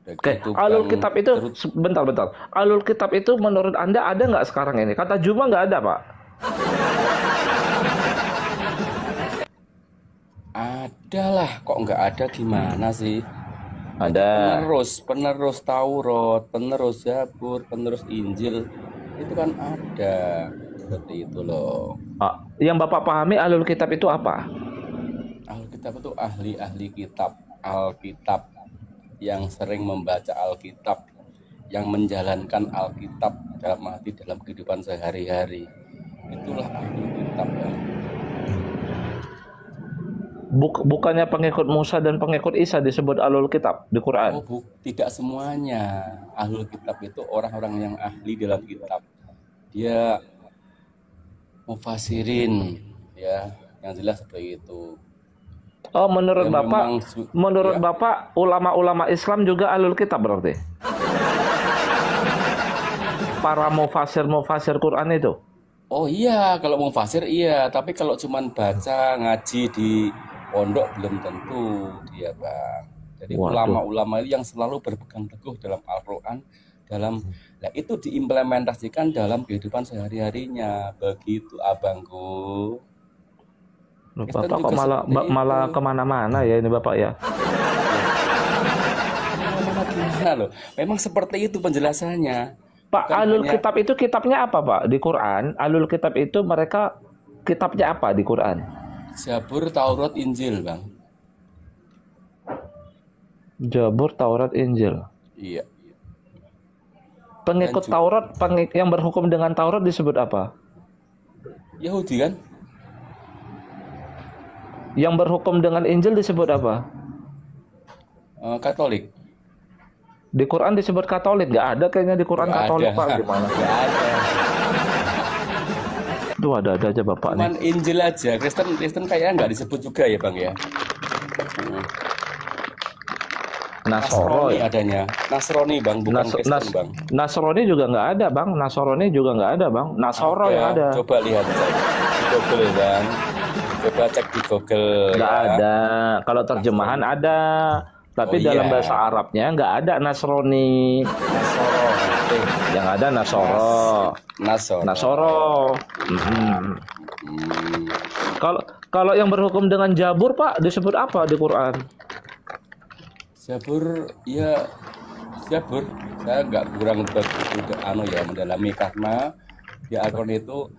Oke, Itu alul Bang. kitab itu bentar-bentar. Alul kitab itu menurut Anda ada nggak sekarang ini? Kata Juma nggak ada, Pak. Ada lah, kok nggak ada gimana sih? Itu Ada. penerus Taurat, penerus Zabur, penerus Injil. Itu kan ada. Seperti itu loh. Yang Bapak pahami alul kitab itu apa? Alkitab itu ahli-ahli kitab, Alkitab yang sering membaca Alkitab, yang menjalankan Alkitab dalam arti dalam kehidupan sehari-hari. Itulah ahli kitab ya. Bukannya pengikut Musa dan pengikut Isa disebut alul kitab di Quran? Tidak semuanya. Ahlul kitab itu orang-orang yang ahli dalam kitab. Dia mufasirin, ya, yang jelas seperti itu. Oh, menurut Ya, Bapak, ya. Bapak ulama-ulama Islam juga alul kitab berarti? Para mufasir Quran itu? Oh iya, kalau mufasir iya, tapi kalau cuman baca ngaji di pondok belum tentu dia, Bang. Jadi Waduh. ulama-ulama yang selalu berpegang teguh dalam Al-Qur'an, itu diimplementasikan dalam kehidupan sehari-harinya. Begitu, Abangku. Bapak kok malah kemana-mana ya ini Bapak ya? Gimana loh? Memang seperti itu penjelasannya. Pak, alul kitab itu kitabnya apa, Pak? Di Quran, alul kitab itu mereka kitabnya apa di Quran? Zabur, Taurat, Injil, Bang. Zabur, Taurat, Injil. Iya. Pengikut Taurat, yang berhukum dengan Taurat disebut apa? Yahudi kan? Yang berhukum dengan Injil disebut apa? Katolik. Di Quran disebut Katolik, nggak ada kayaknya di Quran Katolik, Pak. Gimana? Nggak ada. Itu ada aja Bapak Cuman nih. Injil aja, Kristen kayaknya nggak disebut juga ya Bang ya. Nasrani adanya. Nasrani Bang, bukan Kristen Bang. Nasrani juga nggak ada Bang. Nasrani juga nggak ada Bang. Nasoro yang ada. Coba lihat di Google Bang. Coba cek di Google. Nggak ada. Kalau terjemahan ada. Tapi dalam bahasa Arabnya nggak ada Nasrani. Nasoro. Yang ada Nasoro. Nasoro. Kalau yang berhukum dengan Zabur, Pak, disebut apa di Quran? Zabur, ya Zabur. Saya nggak kurang mendalami karena di Al-Quran itu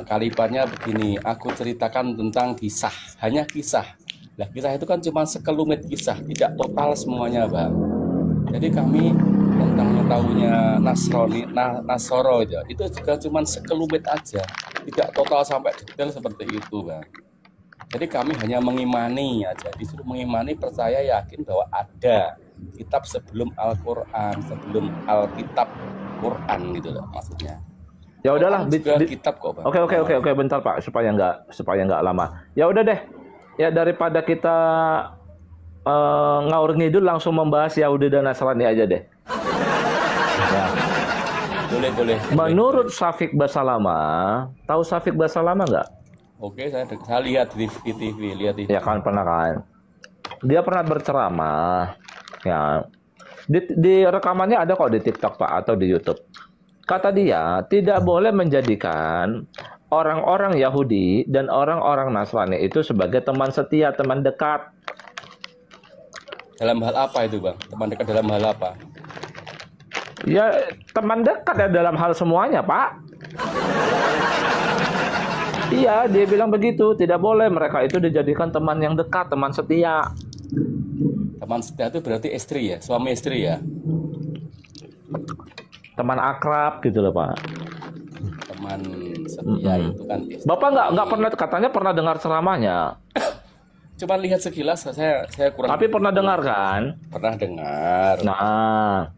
kalimatnya begini. Aku ceritakan tentang kisah, hanya kisah. Nah, kisah itu kan cuma sekelumit kisah, tidak total semuanya, Bang. Jadi kami tentang tahunya Nasoro itu juga cuma sekelumit aja, tidak total sampai detail seperti itu, Bang. Jadi kami hanya mengimani aja, disuruh mengimani, percaya, yakin bahwa ada kitab sebelum Al-Quran, sebelum Alkitab Quran gitu loh maksudnya. Ya udahlah, kitab kok, Bang. Oke, bentar Pak, supaya nggak lama. Ya udah deh. Ya daripada kita ngaur ngidul langsung membahas Yahudi dan Nasrani aja deh. Ya. Boleh. Menurut Syafiq Basalama, tahu Syafiq Basalama nggak? Oke, saya lihat di TV, Ya kan, pernah kan. Dia pernah berceramah. Ya. Di rekamannya ada kok di TikTok Pak atau di YouTube. Kata dia, tidak boleh menjadikan orang-orang Yahudi dan orang-orang Nasrani itu sebagai teman setia, teman dekat. Dalam hal apa itu, Bang? Teman dekat dalam hal apa? Ya, teman dekat ya dalam hal semuanya, Pak. Iya, dia bilang begitu. Tidak boleh mereka itu dijadikan teman yang dekat, teman setia. Teman setia itu berarti istri ya? Suami istri ya? Teman akrab gitu loh, Pak. Teman setia itu kan istri. Bapak nggak pernah, katanya pernah dengar ceramahnya. Coba lihat sekilas, saya kurang. Tapi pernah dengar kan? Pernah dengar. Nah,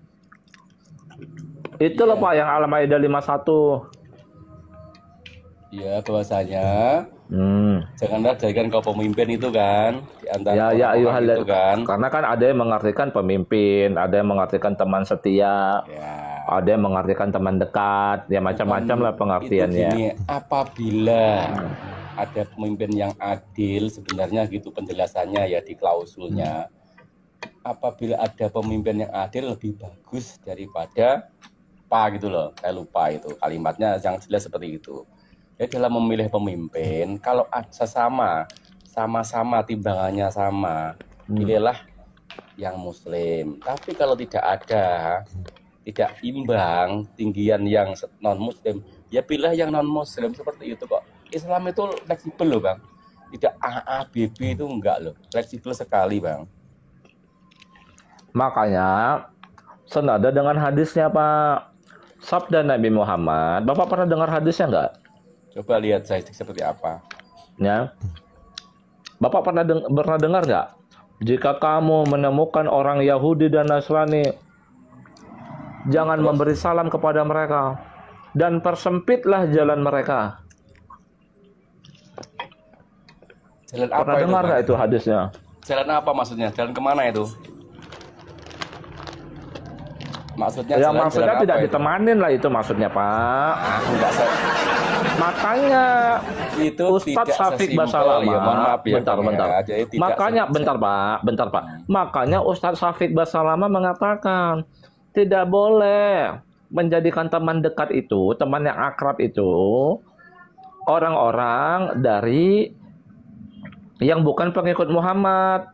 itu loh Pak yang Al-Maidah 51. Iya, bahwasanya janganlah jadikan kau pemimpin itu kan di antara orang itu kan. Karena kan ada yang mengartikan pemimpin, ada yang mengartikan teman setia, ada yang mengartikan teman dekat, ya macam-macam lah pengertiannya. Gini, apabila ada pemimpin yang adil, sebenarnya gitu penjelasannya ya di klausulnya. apabila ada pemimpin yang adil lebih bagus daripada apa gitu loh. Saya lupa itu kalimatnya yang jelas seperti itu. Jadi dalam memilih pemimpin, kalau sama-sama timbangannya sama, pilihlah yang muslim. Tapi kalau tidak imbang tinggian yang non muslim, ya pilih yang non muslim, seperti itu kok. Islam itu fleksibel loh Bang, tidak A B B itu enggak loh, fleksibel sekali Bang. Makanya senada dengan hadisnya Pak, sabda Nabi Muhammad. Bapak pernah dengar hadisnya nggak? Coba lihat saya seperti apa. Ya, Bapak pernah dengar nggak? Jika kamu menemukan orang Yahudi dan Nasrani, jangan memberi salam kepada mereka dan persempitlah jalan mereka. Jalan Pernah apa dengar itu, nggak itu hadisnya? Jalan apa maksudnya? Jalan kemana itu? Maksudnya Ya jalan, maksudnya jalan tidak apa itu? ditemanin lah itu maksudnya Pak. Enggak Makanya itu Ustadz tidak Syafiq sesimpel, Basalamah, ya, mohon maaf ya, bentar, Bang, ya. bentar. Jadi tidak Makanya, se- bentar Pak. Makanya Ustadz Syafiq Basalamah mengatakan tidak boleh menjadikan teman dekat itu, teman yang akrab itu, orang-orang dari yang bukan pengikut Muhammad,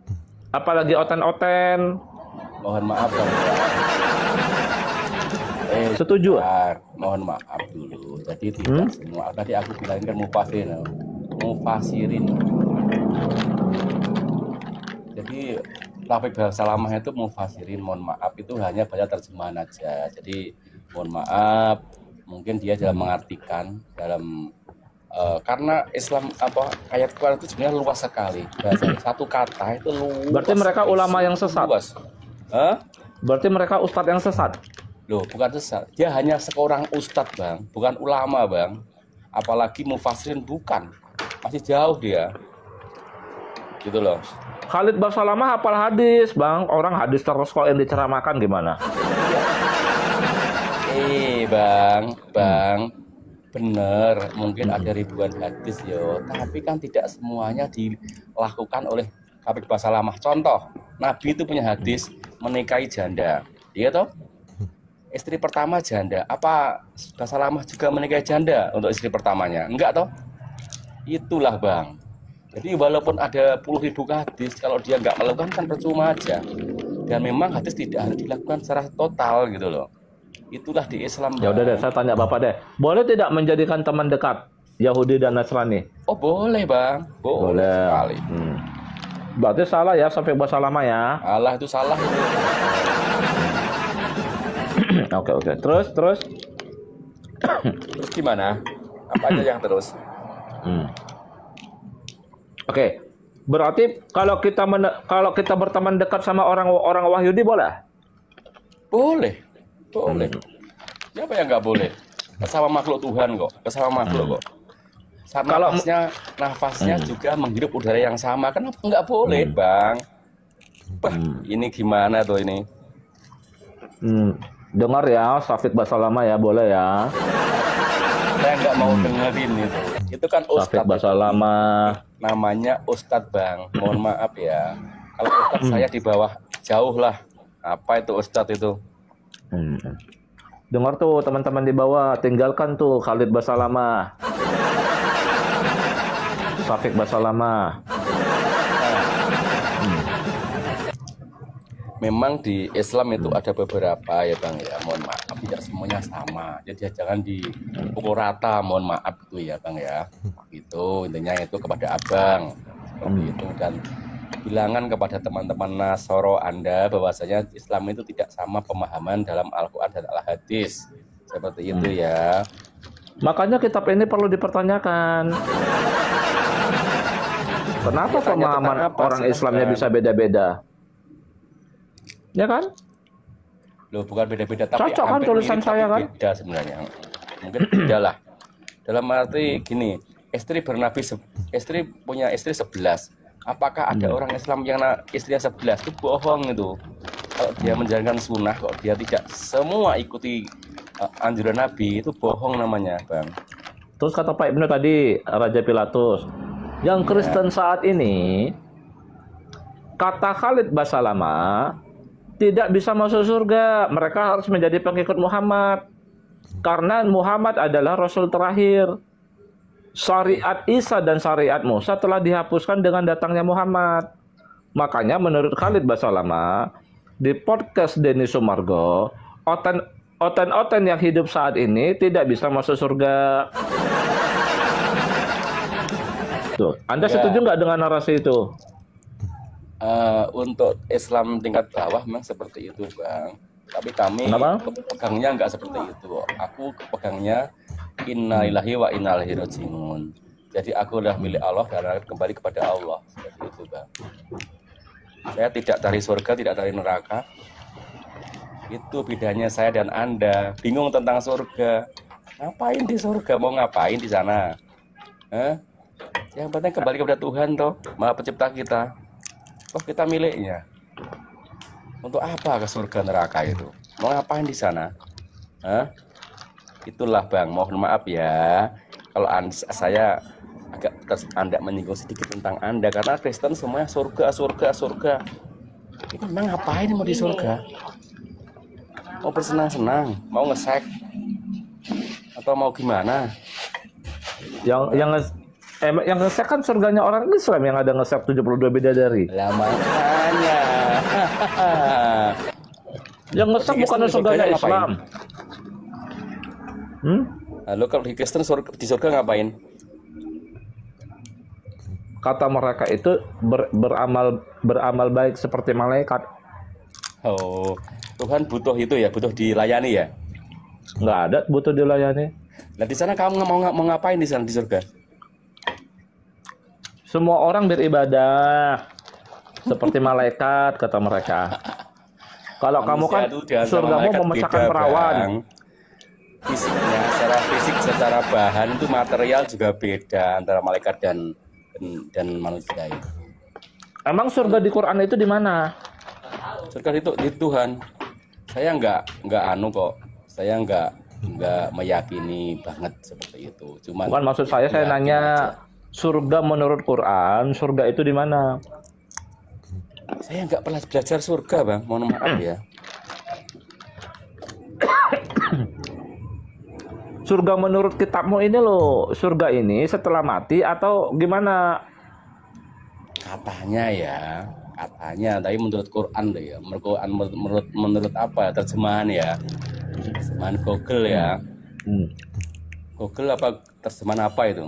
apalagi oten-oten. Mohon maaf Bang. Setuju? Bentar, mohon maaf dulu. Jadi tidak semua. Tadi aku bilang kan mufasirin. Jadi Taufik Basalamah itu mufasirin. Mohon maaf itu hanya baca terjemahan aja. Jadi mohon maaf. Mungkin dia dalam mengartikan dalam karena Islam ayat Quran itu sebenarnya luas sekali. Bahasa satu kata itu luas. Berarti mereka ulama yang sesat. Luas. Hah? Berarti mereka ustadz yang sesat. Loh, bukan sesat. Dia hanya seorang ustadz, Bang. Bukan ulama, Bang. Apalagi mufasirin bukan. Masih jauh dia. Gitu loh. Khalid Basalamah hafal hadis, Bang. Orang hadis terus kok yang diceramakan gimana? Bang. Bener. Mungkin ada ribuan hadis, yo. Tapi kan tidak semuanya dilakukan oleh Khalid Basalamah. Contoh, Nabi itu punya hadis menikahi janda. Iya toh? Istri pertama janda, apa Basalamah juga menikahi janda untuk istri pertamanya? Enggak toh? Itulah Bang. Jadi walaupun ada puluh ribu hadis, kalau dia nggak melakukan kan percuma aja. Dan memang hadis tidak harus dilakukan secara total gitu loh. Itulah di Islam. Ya udah deh, saya tanya Bapak deh. Boleh tidak menjadikan teman dekat Yahudi dan Nasrani? Oh boleh Bang, boleh sekali. Berarti salah ya Syafiq Basalamah ya? Allah itu salah itu. Oke. Terus Gimana? Apa aja yang terus? Oke. Berarti kalau kita berteman dekat sama orang Wahyudi boleh? Boleh. Siapa yang nggak boleh? Kesama makhluk Tuhan kok. Sama nafasnya juga menghirup udara yang sama. Kenapa nggak boleh, Bang? Ini gimana tuh ini? Dengar ya, Syafiq Basalamah ya, boleh ya. Saya nggak mau dengerin itu. Itu kan Syafiq Ustadz. Basalamah. Namanya Ustadz Bang. Mohon maaf ya. Kalau Ustadz saya di bawah jauh lah. Apa itu Ustadz itu? Dengar tuh teman-teman di bawah, tinggalkan tuh Khalid Basalamah. Syafiq Basalamah. Memang di Islam itu ada beberapa ya Bang ya, mohon maaf tidak semuanya sama. Jadi jangan dipukul rata, mohon maaf itu ya Bang ya. Itu intinya itu kepada Abang. Seperti itu dan bilangan kepada teman-teman Nasoro Anda bahwasanya Islam itu tidak sama pemahaman dalam Al-Qur'an dan Al-Hadis. Seperti itu ya. Makanya kitab ini perlu dipertanyakan. Kenapa pemahaman orang Islamnya bisa beda-beda? Ya kan? Loh, bukan beda-beda tapi cocok kan tulisan mirip, saya kan? Beda sebenarnya. Mungkin beda lah. Dalam arti gini, istri punya istri 11. Apakah ada orang Islam yang istrinya 11? Itu bohong itu. Kalau dia menjalankan sunnah, kok dia tidak semua ikuti anjuran Nabi, itu bohong namanya, Bang. Terus kata Pak Ibnu tadi, Raja Pilatus, yang Kristen saat ini, kata Khalid Basalamah, tidak bisa masuk surga. Mereka harus menjadi pengikut Muhammad. Karena Muhammad adalah Rasul terakhir. Syariat Isa dan syariat Musa telah dihapuskan dengan datangnya Muhammad. Makanya menurut Khalid Basalamah, di podcast Denny Sumargo, oten yang hidup saat ini tidak bisa masuk surga. Tuh, Anda setuju nggak dengan narasi itu? Untuk Islam tingkat bawah memang seperti itu, Bang. Tapi kami pegangnya nggak seperti itu. Aku pegangnya inna lillahi wa inna ilaihi raji'un. Jadi aku udah milik Allah dan akan kembali kepada Allah. Seperti itu, Bang. Saya tidak cari surga, tidak cari neraka. Itu bedanya saya dan Anda. Bingung tentang surga. Ngapain di surga? Mau ngapain di sana? Yang penting kembali kepada Tuhan toh, Maha Pencipta kita. Toh kita miliknya. Untuk apa ke surga neraka itu? Mau ngapain di sana? Itulah Bang, mohon maaf ya kalau saya agak Anda menyinggung sedikit tentang Anda, karena Kristen semuanya surga. Ini memang ngapain mau di surga? Mau bersenang-senang, mau ngesek, atau mau gimana? Yang ngesek kan surganya orang Islam, yang ada ngesek 72 bidadari. Lah makanya. Yang ngesek bukan surganya Islam. Lalu kalau di Kristen di surga ngapain? Kata mereka itu beramal baik seperti malaikat. Oh, Tuhan butuh itu ya, butuh dilayani ya? Nggak ada butuh dilayani. Nah di sana kamu mau ngapain di sana di surga? Semua orang beribadah seperti malaikat, kata mereka. Kalau kamu kan surgamu memecahkan perawan. Bang. Fisiknya, secara fisik, secara bahan itu material juga beda antara malaikat dan manusia itu. Emang surga di Quran itu di mana? Surga itu di Tuhan. Saya nggak anu kok. Saya nggak meyakini banget seperti itu. Cuman bukan maksud saya nanya aja. Surga menurut Quran, surga itu di mana? Saya nggak pernah belajar surga, Bang. Mohon maaf ya. Surga menurut kitabmu ini loh, surga ini setelah mati atau gimana? Katanya ya, tapi menurut Quran deh ya. Menurut apa terjemahan ya? Terjemahan Google ya. Google apa terjemahan apa itu?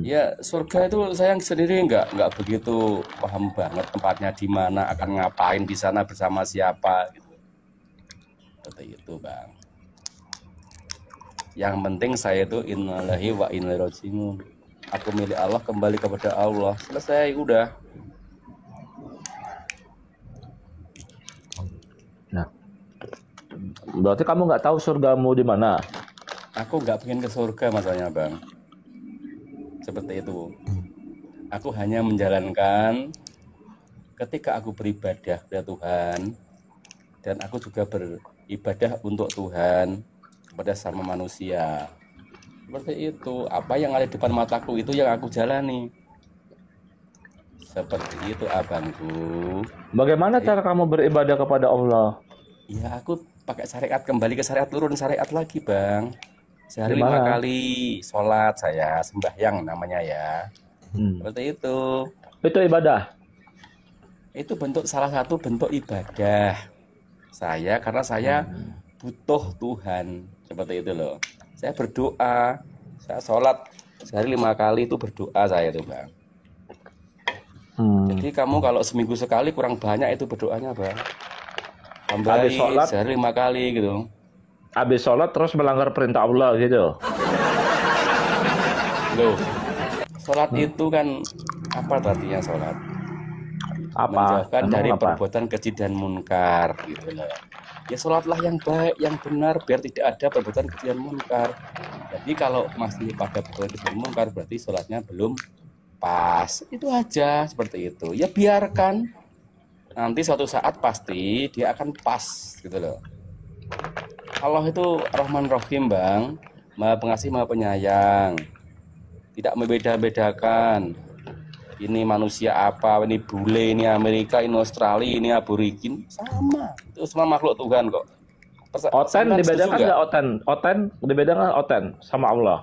Ya surga itu saya sendiri nggak begitu paham banget tempatnya di mana, akan ngapain di sana bersama siapa gitu. Seperti itu, Bang. Yang penting saya itu innalillahi wa inna ilaihi raji'un. Aku milik Allah, kembali kepada Allah. Selesai udah. Nah, berarti kamu nggak tahu surgamu di mana? Aku nggak pengen ke surga masalahnya, Bang. Seperti itu. Aku hanya menjalankan ketika aku beribadah kepada Tuhan, dan aku juga beribadah untuk Tuhan kepada sama manusia. Seperti itu. Apa yang ada di depan mataku itu yang aku jalani. Seperti itu, abangku. Bagaimana cara kamu beribadah kepada Allah? Ya, aku pakai syariat, kembali ke syariat, turun syariat lagi, Bang. Sehari 5 kali sholat saya, sembahyang namanya ya. Seperti itu. Itu ibadah? Itu salah satu bentuk ibadah saya, karena saya butuh Tuhan. Seperti itu loh. Saya berdoa, saya sholat sehari 5 kali itu berdoa saya tuh, Bang. Jadi kamu kalau seminggu sekali kurang banyak itu berdoanya, Bang. Habis sholat sehari 5 kali gitu. Habis sholat terus melanggar perintah Allah gitu. Loh, sholat itu kan apa artinya sholat? Menjauhkan dari perbuatan keji dan munkar gitu loh. Ya sholatlah yang baik, yang benar, biar tidak ada perbuatan keji dan munkar. Jadi kalau masih pada perbuatan keji dan munkar berarti sholatnya belum pas. Itu aja, seperti itu. Ya biarkan, nanti suatu saat pasti dia akan pas gitu loh. Allah itu Rahman Rahim, Bang. Maha pengasih, maha penyayang. Tidak membeda-bedakan. ini manusia apa, ini bule, ini Amerika, ini Australia, ini aborigin, sama. Itu semua makhluk Tuhan kok. Oten dibedakan nggak oten? Oten dibedakan oten sama Allah.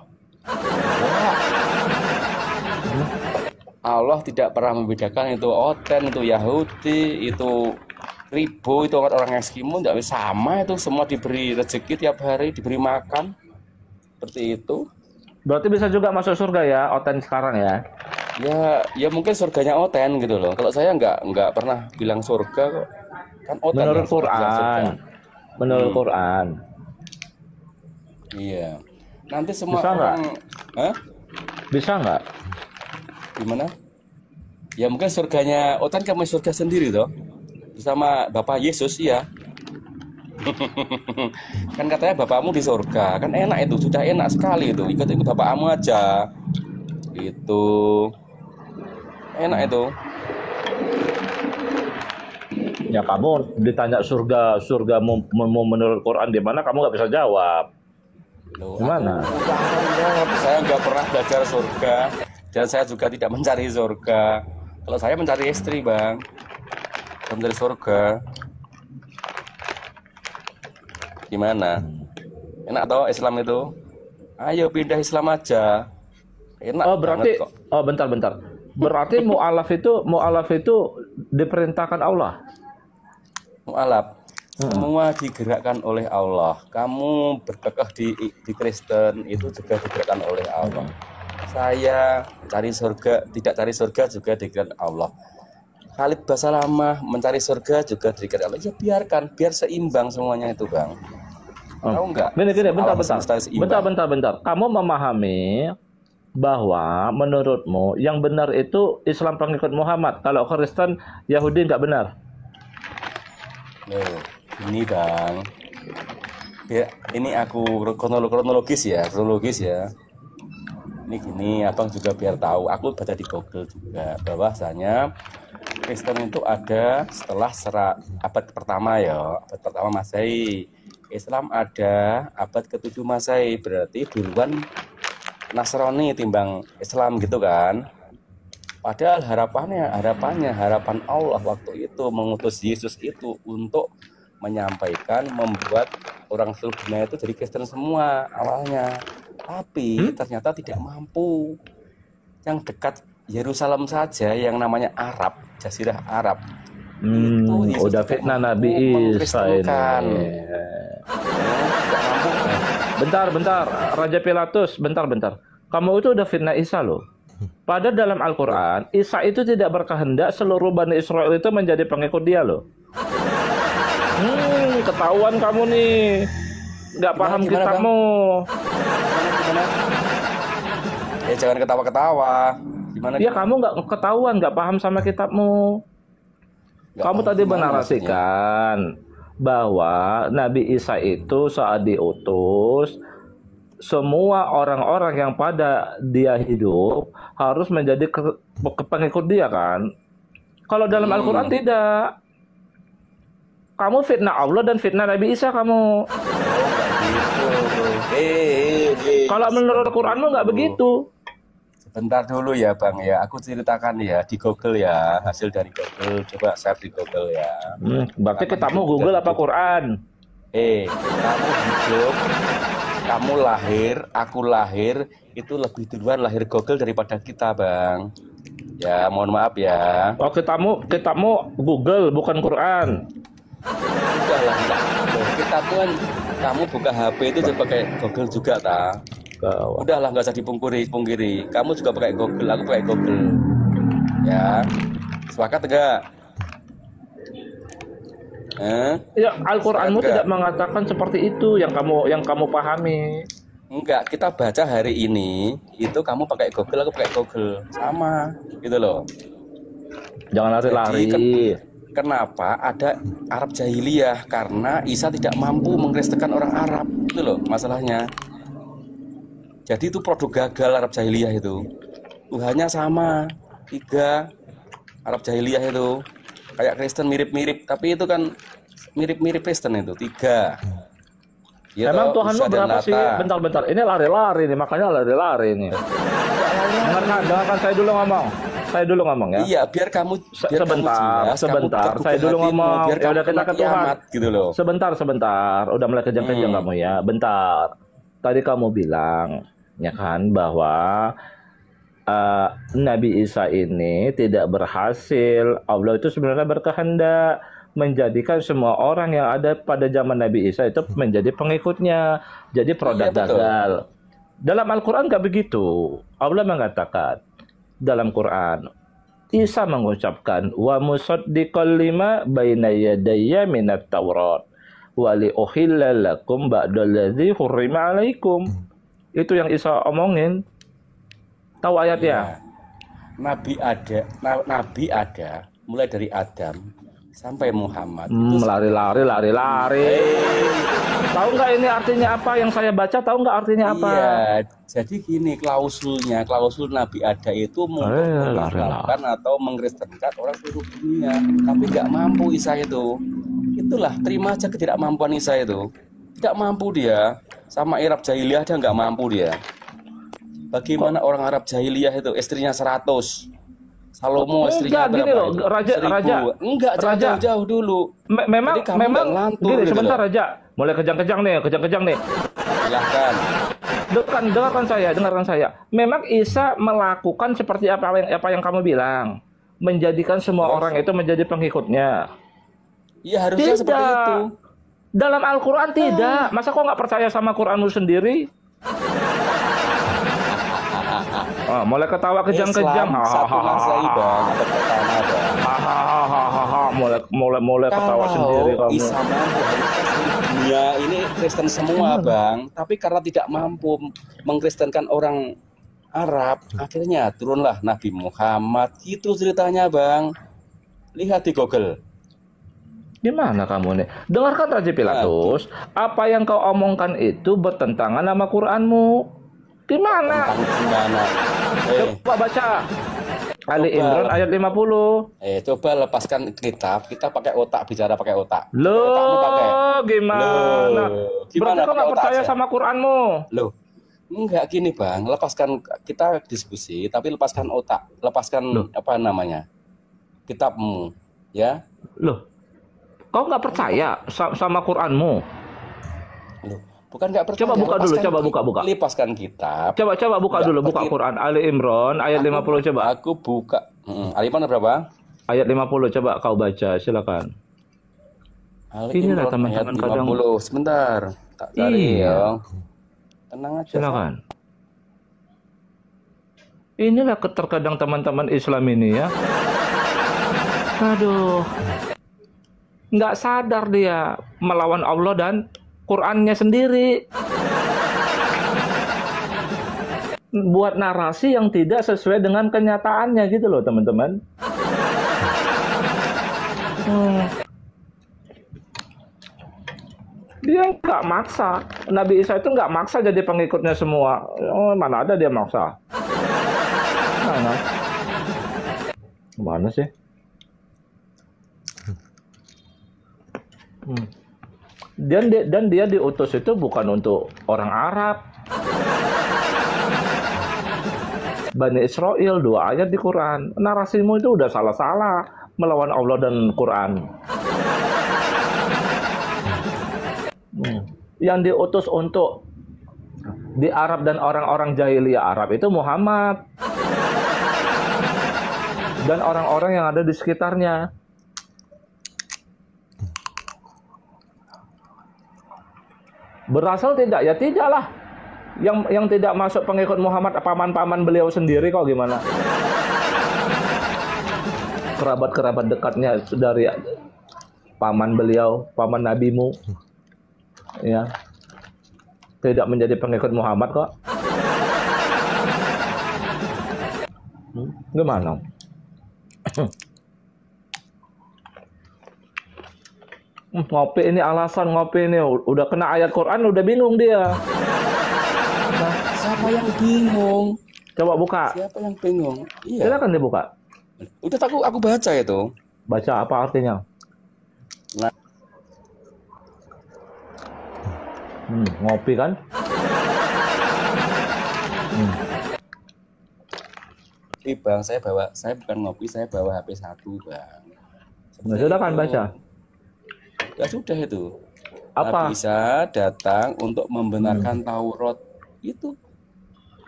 Allah tidak pernah membedakan itu Oten, itu Yahudi, itu Ribo, itu orang Eskimo, tidak sama itu, semua diberi rezeki tiap hari, diberi makan, seperti itu. Berarti bisa juga masuk surga ya Oten sekarang ya? Ya mungkin surganya Oten gitu loh. Kalau saya nggak pernah bilang surga kok. Kan Oten menurut Quran. Menurut Quran. Iya. Nanti semua bisa orang, bisa nggak? Gimana? Ya mungkin surganya Oten kamu surga sendiri toh, bersama Bapak Yesus ya. Kan katanya bapakmu di surga, kan enak itu, sudah enak sekali itu, ikut bapakmu aja, itu enak itu. Ya kamu ditanya surga mau menurut Quran di mana, kamu nggak bisa jawab. Loh, gimana? Saya nggak pernah belajar surga. Dan saya juga tidak mencari surga. Kalau saya mencari istri, Bang. Saya mencari surga. Gimana? Enak toh Islam itu? Ayo pindah Islam aja. Enak. Oh, berarti kok. Oh, bentar. Berarti mu'alaf itu diperintahkan Allah. Mu'alaf. Semua digerakkan oleh Allah. Kamu berkekeh di Kristen itu juga digerakkan oleh Allah. Saya cari surga, tidak cari surga juga digerakkan Allah. Khalid Basalamah mencari surga juga digerakkan Allah. Ya biarkan, biar seimbang semuanya itu, Bang. Tahu enggak? Gini, bentar. Kamu memahami bahwa menurutmu yang benar itu Islam pengikut Muhammad. Kalau Kristen, Yahudi nggak benar. Loh, ini Bang. Ya, ini aku kronologis ya. Ini gini, abang juga biar tahu. Aku baca di Google juga bahwasanya Kristen itu ada setelah abad pertama ya, abad pertama Masehi. Islam ada abad ke-7 Masehi, berarti duluan Nasrani timbang Islam gitu kan. Padahal harapan Allah waktu itu mengutus Yesus itu untuk menyampaikan, membuat orang seluruh dunia itu jadi Kristen semua awalnya. Tapi ternyata tidak mampu. Yang dekat Yerusalem saja yang namanya Arab, Jazirah Arab. Itu udah fitnah Nabi Isa ini. Bentar, Raja Pilatus, bentar. Kamu itu udah fitnah Isa loh. Padahal dalam Al-Quran, Isa itu tidak berkehendak seluruh Bani Israel itu menjadi pengikut dia loh. Ketahuan kamu nih. Nggak paham kitabmu. Ya jangan ketawa-ketawa. Gimana? Ya kamu nggak ketahuan, nggak paham sama kitabmu. Kamu tadi menarasikan bahwa Nabi Isa itu saat diutus, semua orang-orang yang pada dia hidup harus menjadi pengikut dia kan. Kalau dalam Al-Quran tidak. Kamu fitnah Allah dan fitnah Nabi Isa kamu. Kalau menurut Al-Quranmu nggak begitu. Sebentar dulu ya Bang ya, aku ceritakan ya di Google ya, hasil dari Google, coba search di Google ya. Berarti kitabmu Google apa Quran? Kamu hidup, kamu lahir, aku lahir, itu lebih duluan lahir Google daripada kita Bang. Ya mohon maaf ya. Oh kitabmu Google bukan Quran. Udahlah, kita tuh kamu buka HP itu coba pakai Google juga ta. Udahlah nggak usah dipungkiri. Kamu juga pakai Google, aku pakai Google. Ya, sepakat enggak? Ya Al-Quranmu tidak mengatakan seperti itu yang kamu pahami. Enggak, kita baca hari ini itu kamu pakai Google, aku pakai Google, sama, gitu loh. Jangan lari-lari. Kenapa ada Arab jahiliyah? Karena Isa tidak mampu mengkristenkan orang Arab, itu loh masalahnya. Jadi itu produk gagal Arab jahiliyah itu. Tuhannya sama, 3 Arab jahiliyah itu. Kayak Kristen mirip-mirip, tapi itu kan mirip-mirip Kristen itu 3. Ya emang Tuhanmu berapa sih? Bentar. Ini lari-lari nih, makanya lari-lari nih. Dengarkan saya dulu ngomong. saya dulu ngomong ya. Iya, biar kamu Sebentar, jelas, kamu sebentar. terbuka Saya dulu hatimu, ngomong. biar Ya kamu udah kita kena ke Tuhan. kiamat gitu loh. Sebentar. Udah mulai kejang-kejang kamu ya. Bentar. Tadi kamu bilang ya kan bahwa Nabi Isa ini tidak berhasil. Allah itu sebenarnya berkehendak menjadikan semua orang yang ada pada zaman Nabi Isa itu menjadi pengikutnya. Jadi produk Iya, betul. gagal. Dalam Al-Quran nggak begitu. Allah mengatakan dalam Quran, Isa mengucapkan wa musaddiqal lima baina yadayya minat Taurat wa li uhilla lakum ba'dallazi hurrima alaikum. Itu yang Isa omongin. Tahu ayatnya? Iya. Nabi ada mulai dari Adam sampai Muhammad. Itu Lari. Tahu nggak ini artinya apa yang saya baca? Tahu nggak artinya apa? Iya, jadi gini klausul Nabi ada itu mengislamkan atau mengkristenkan orang seluruh dunia, tapi nggak mampu Isa itu. Itulah, terima aja ketidakmampuan Isa itu. Tidak mampu dia, sama Arab jahiliyah dia nggak mampu dia. Bagaimana orang Arab jahiliyah itu istrinya 100, Salomo istrinya enggak, gini berapa loh, itu? raja. Enggak, jauh-jauh dulu. Memang ngelantur gini gitu sebentar loh. Raja. Mulai kejang-kejang nih. Silahkan. Dengarkan saya. Memang Isa melakukan seperti apa yang kamu bilang, menjadikan semua orang itu menjadi pengikutnya. Iya, harusnya seperti itu. Dalam Al-Quran tidak. Masa kok nggak percaya sama Quranmu sendiri? Mulai ketawa kejang-kejang. Islam satu masalah bang, atau pertama bang. Mulai ketawa sendiri kamu. Isa mampu dunia ini Kristen semua bang, tapi karena tidak mampu mengkristenkan orang Arab, akhirnya turunlah Nabi Muhammad. Itu ceritanya bang. Lihat di Google. Gimana kamu nih? Dengarkan Raja Pilatus, apa yang kau omongkan itu bertentangan sama Quranmu. Gimana? Gimana? Coba baca Ali Imran ayat 50. Coba lepaskan kitab, kita pakai otak, bicara pakai otak. Loh, gimana? Berarti kau nggak percaya sama Quranmu? Loh, enggak gini bang, lepaskan kita diskusi, tapi lepaskan otak, lepaskan apa namanya kitabmu, ya? Loh, kau nggak percaya sama Quranmu? Loh, bukan nggak percaya. Coba buka dulu, coba buka. Lepaskan kitab. Coba buka dulu, buka Quran Ali Imran ayat 50 coba. Aku buka. Ali Imran berapa? Ayat 50 coba kau baca, silakan. Inilah teman-teman kadang. Sebentar, tak cari ya. Tenang aja. Silakan. Inilah terkadang teman-teman Islam ini ya. Aduh. Nggak sadar dia melawan Allah dan Qurannya sendiri. Buat narasi yang tidak sesuai dengan kenyataannya gitu loh teman-teman. Dia nggak maksa. Nabi Isa itu nggak maksa jadi pengikutnya semua. Oh, mana ada dia maksa. Mana sih? Dan dia diutus itu bukan untuk orang Arab. Bani Israel 2 ayat di Quran. Narasimu itu udah salah-salah melawan Allah dan Quran. Yang diutus untuk di Arab dan orang-orang jahiliyah Arab itu Muhammad dan orang-orang yang ada di sekitarnya. Berasal tidak? Ya tidaklah. Yang tidak masuk pengikut Muhammad paman-paman beliau sendiri kok gimana? Kerabat-kerabat dekatnya dari paman beliau, paman nabimu. Ya. Tidak menjadi pengikut Muhammad kok. Gimana? Ngopi ini alasan ngopi ini udah kena ayat Quran udah bingung dia. Nah, siapa yang bingung? Coba buka. Siapa yang bingung? Iya. Silakan dibuka. Udah aku baca itu. Baca apa artinya? Nah. Ngopi kan? Bang, saya bukan ngopi, saya bawa HP 1, Bang. Nah, sudah kan itu. baca? Ya sudah itu. Apa? Nabi Isa datang untuk membenarkan Taurat itu.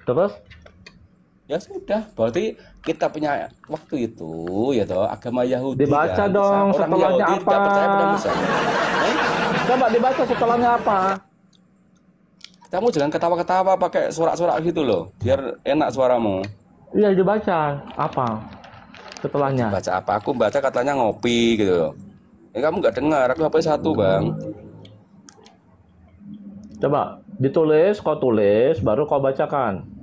Terus? Ya sudah, berarti kita punya waktu itu, ya toh, agama Yahudi Dibaca kan. dong, Orang setelahnya Yahudi apa? tidak percaya pada Musa. Coba dibaca setelahnya apa? Kamu jangan ketawa-ketawa pakai sorak-sorak gitu loh, biar enak suaramu. Iya, dibaca. Apa? Setelahnya. Baca apa? Aku baca katanya ngopi gitu loh. Kamu nggak dengar, aku HP 1, Bang. Coba ditulis, kau tulis, baru kau bacakan.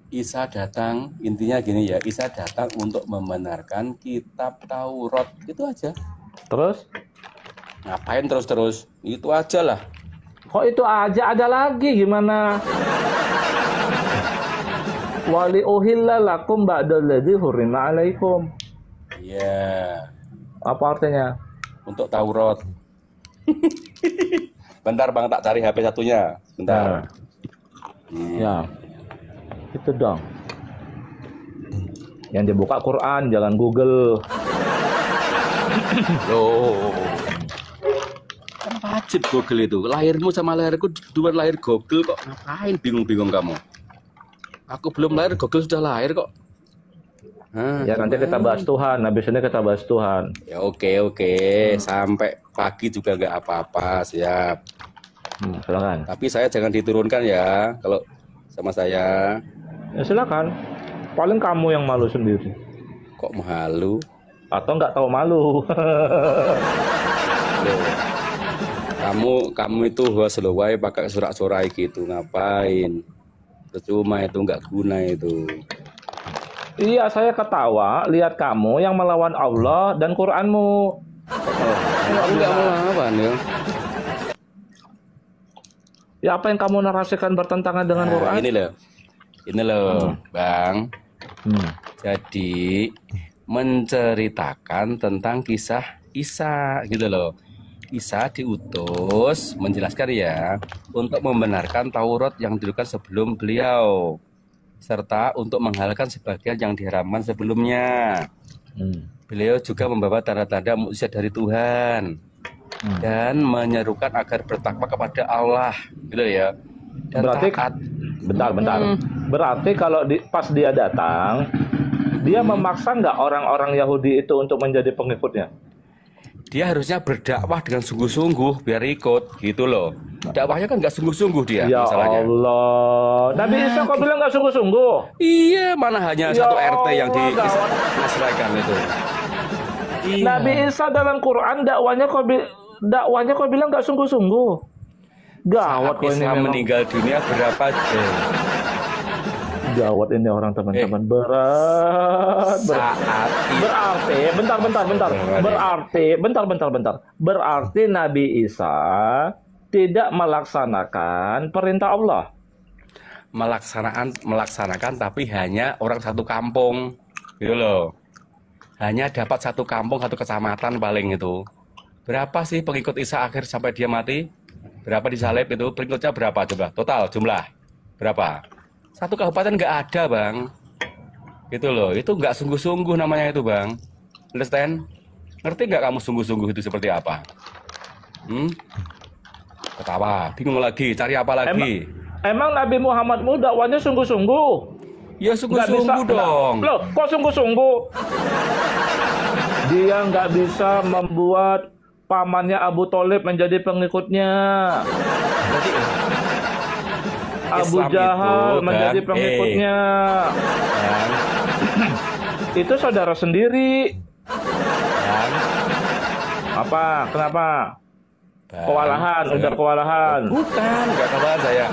Isa datang, intinya gini ya, Isa datang untuk membenarkan kitab Taurat. Itu aja. Terus? Ngapain terus-terus? Itu aja lah. Kok itu aja, ada lagi gimana? Wali uhilla lakum ba'dalladzi hurrima alaikum. Iya. Apa artinya? Untuk Taurat. Bentar Bang, tak cari HP satunya. Bentar. Ya. Itu dong. Yang dibuka Quran, jangan Google. Loh. Kan wajib Google itu. Lahirmu sama lahirku dua lahir Google kok. Ngapain bingung-bingung kamu? Aku belum lahir, Google sudah lahir kok. Ya nanti kita bahas Tuhan. Habis ini kita bahas Tuhan. Ya oke. Sampai pagi juga nggak apa-apa, siap. Silakan. Tapi saya jangan diturunkan ya kalau sama saya. Ya silakan. Paling kamu yang malu sendiri. Kok malu? Atau nggak tahu malu? Loh, kamu itu host loh, wae pakai sorak-sorai gitu, ngapain? Percuma itu, nggak guna itu. Iya, saya ketawa lihat kamu yang melawan Allah dan Quranmu. Aku nggak mau lawan ya. Ya apa yang kamu narasikan bertentangan dengan Quran? Ini loh, Bang. Jadi menceritakan tentang kisah Isa gitu loh. Isa diutus menjelaskan ya untuk membenarkan Taurat yang dituliskan sebelum beliau, serta untuk menghalalkan sebagian yang diharamkan sebelumnya. Beliau juga membawa tanda-tanda mukjizat dari Tuhan dan menyerukan agar bertakwa kepada Allah, gitu ya. Dan berarti taat. bentar. Berarti kalau pas dia datang, dia memaksa nggak orang-orang Yahudi itu untuk menjadi pengikutnya? Dia harusnya berdakwah dengan sungguh-sungguh biar ikut, gitu loh. Dakwahnya kan nggak sungguh-sungguh dia, Ya masalahnya. Allah, Nabi Isa kok bilang nggak sungguh-sungguh? Iya, mana hanya Ya satu RT yang Allah, gawat. dimasrahkan itu. Iya. Nabi Isa dalam Quran dakwanya kok bilang nggak sungguh-sungguh? Gawat Saat kok ini Islam memang. meninggal dunia berapa? Gawat ini orang teman-teman, berat. Berarti Nabi Isa tidak melaksanakan perintah Allah. Melaksanakan tapi hanya orang satu kampung, gitu loh. Hanya dapat satu kampung, satu kecamatan paling itu. Berapa sih pengikut Isa akhir sampai dia mati? Berapa disalib itu? Pengikutnya berapa coba? Total jumlah berapa? Satu kabupaten nggak ada, Bang. Gitu loh. Itu nggak sungguh-sungguh namanya itu, Bang. Understand? Ngerti nggak kamu sungguh-sungguh itu seperti apa? Ketawa, bingung lagi, cari apa lagi? Emang Nabi Muhammadmu dakwanya sungguh-sungguh? Ya sungguh-sungguh dong. Loh, kok sungguh-sungguh? Dia nggak bisa membuat pamannya Abu Thalib menjadi pengikutnya. Berarti Abu Islam Jahal itu, menjadi kan? pengikutnya. Itu saudara sendiri. Apa? Kenapa? Kewalahan, udah kewalahan. Bukan, nggak kewalahan saya.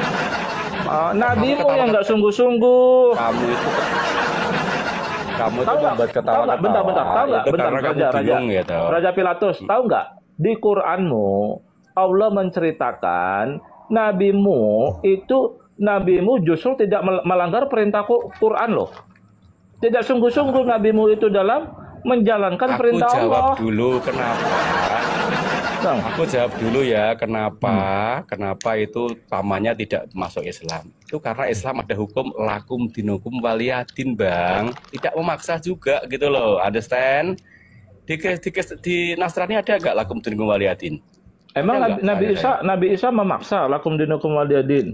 Nabimu yang nggak sungguh-sungguh. Kamu itu Tahu nggak? membuat ketawa-ketawa. Bentar. Tahu nggak? Itu Bentar, karena kamu bingung gitu. Raja Pilatus, tahu nggak? Di Quranmu, Allah menceritakan nabimu justru tidak melanggar perintah Quran loh. Tidak sungguh-sungguh nabimu itu dalam menjalankan perintah Allah. Aku jawab dulu kenapa. Dong. Aku jawab dulu ya, kenapa itu pamannya tidak masuk Islam? Itu karena Islam ada hukum lakum dinukum waliyadin, Bang. Tidak memaksa juga gitu loh, understand? Di Nasrani ada nggak lakum dinukum waliyadin? Emang Ada nggak? Nabi Isa memaksa lakum dinukum waliyadin.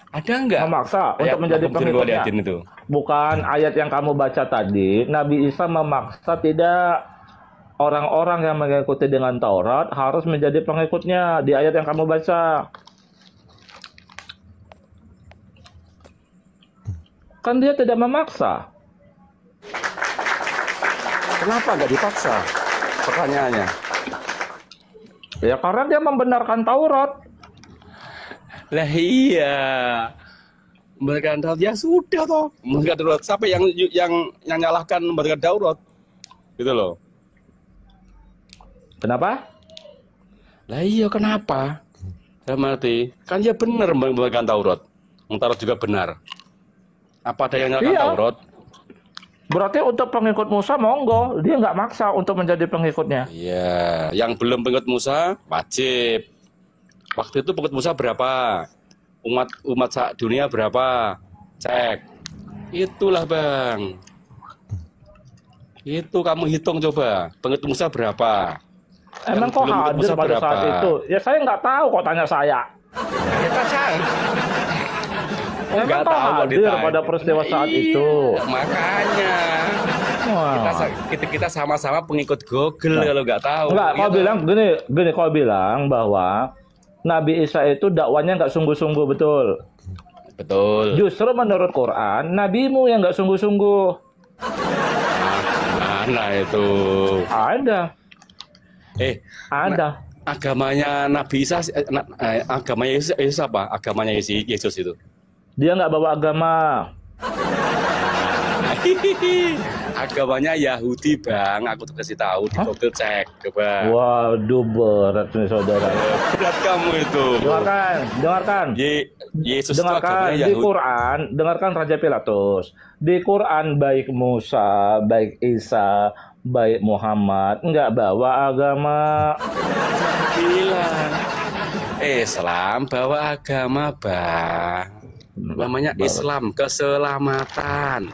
Ada nggak? Memaksa Ayat untuk menjadi lakum dinukum pengikutnya. waliyadin itu. Bukan ayat yang kamu baca tadi. Nabi Isa memaksa tidak. Orang-orang yang mengikuti dengan Taurat harus menjadi pengikutnya di ayat yang kamu baca. Kan dia tidak memaksa. Kenapa nggak dipaksa? Pertanyaannya. Ya karena dia membenarkan Taurat. Lah iya. Membenarkan Taurat ya sudah toh. Membenarkan Taurat. Siapa yang nyalahkan membenarkan Taurat? Gitu loh. Kenapa? Lah iya kenapa? Dalam arti, kan dia benar membenarkan Taurat. Taurat juga benar. Apa ada yang nyalakan Iya. Taurat? Berarti untuk pengikut Musa monggo, dia nggak maksa untuk menjadi pengikutnya. Iya, yang belum pengikut Musa wajib. Waktu itu pengikut Musa berapa? Umat dunia berapa? Cek. Itulah Bang. Itu kamu hitung coba. Pengikut Musa berapa? Emang Yang kok belum hadir Musa pada berapa? saat itu? Ya saya nggak tahu kok tanya saya. Kita Emang nggak kok tahu kok hadir ditanya. pada peristiwa saat Iya, itu? Makanya Wah. kita sama-sama pengikut Google kalau nggak tahu. Enggak, Iya kau toh? bilang gini kau bilang bahwa Nabi Isa itu dakwanya nggak sungguh-sungguh, betul. Betul. Justru menurut Quran, nabimu yang nggak sungguh-sungguh. Mana itu? Ada. Ada. Agamanya Nabi Isa, agamanya Yesus apa? Agamanya Yesus itu. Dia nggak bawa agama. Agamanya Yahudi Bang, aku tuh kasih tahu di Google cek coba. Waduh, berat nih saudara. Berat kamu itu. Dengarkan. Yesus itu Dengarkan agamanya di Yahudi. Quran, dengarkan Raja Pilatus. Di Quran baik Musa, baik Isa, baik Muhammad nggak bawa agama. Bilang Islam bawa agama Bang. Namanya Islam keselamatan.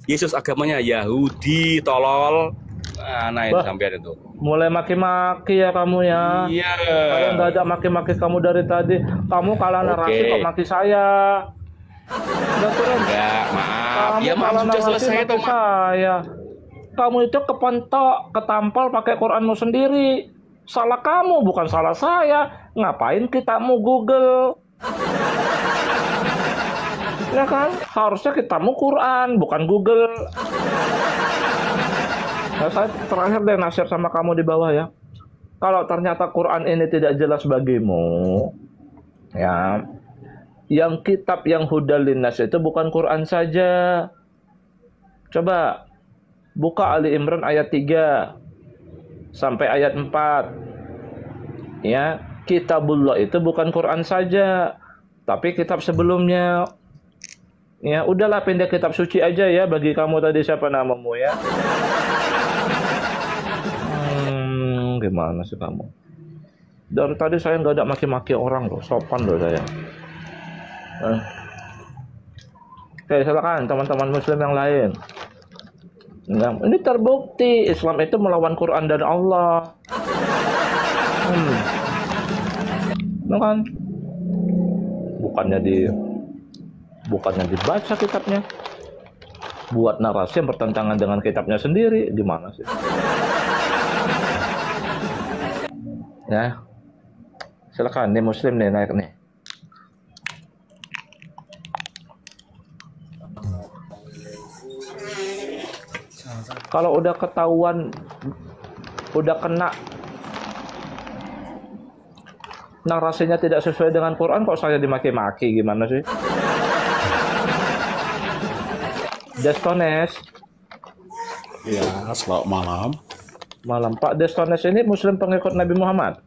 Yesus agamanya Yahudi, tolol. Nah itu Bah. sampean itu. Mulai maki-maki ya kamu ya. Iya. Saya nggak ada maki-maki kamu dari tadi. Kamu kalah narasi Oke. kok maki saya. Nggak turun. Enggak, maaf. Kamu Ya maaf kalah sudah narasi selesai maki toh, Mak. saya. Kamu itu kepentok, ketampal pakai Quranmu sendiri. Salah kamu, bukan salah saya. Ngapain kitamu Google? Ya kan? Harusnya kitamu Quran, bukan Google. Nah, saya terakhir deh nasihat sama kamu di bawah ya. Kalau ternyata Quran ini tidak jelas bagimu, ya, yang kitab yang hudal linnas itu bukan Quran saja. Coba buka Ali Imran ayat 3 sampai ayat 4. Ya, kitabullah itu bukan Quran saja, tapi kitab sebelumnya. Ya, udahlah pindah kitab suci aja ya bagi kamu tadi siapa namamu ya. Gimana sih kamu? Dari tadi saya nggak ada maki-maki orang loh, sopan loh saya. Oke, silakan teman-teman muslim yang lain. Nah, ini terbukti Islam itu melawan Quran dan Allah. Nah kan? Bukannya dibaca kitabnya. Buat narasi yang bertentangan dengan kitabnya sendiri. Gimana sih? Ya. Silakan nih muslim nih naik nih. Kalau udah ketahuan, udah kena narasinya tidak sesuai dengan Quran, kok saya dimaki-maki, gimana sih? Destones, Ya, selamat malam. malam Pak Destones ini muslim pengikut Nabi Muhammad.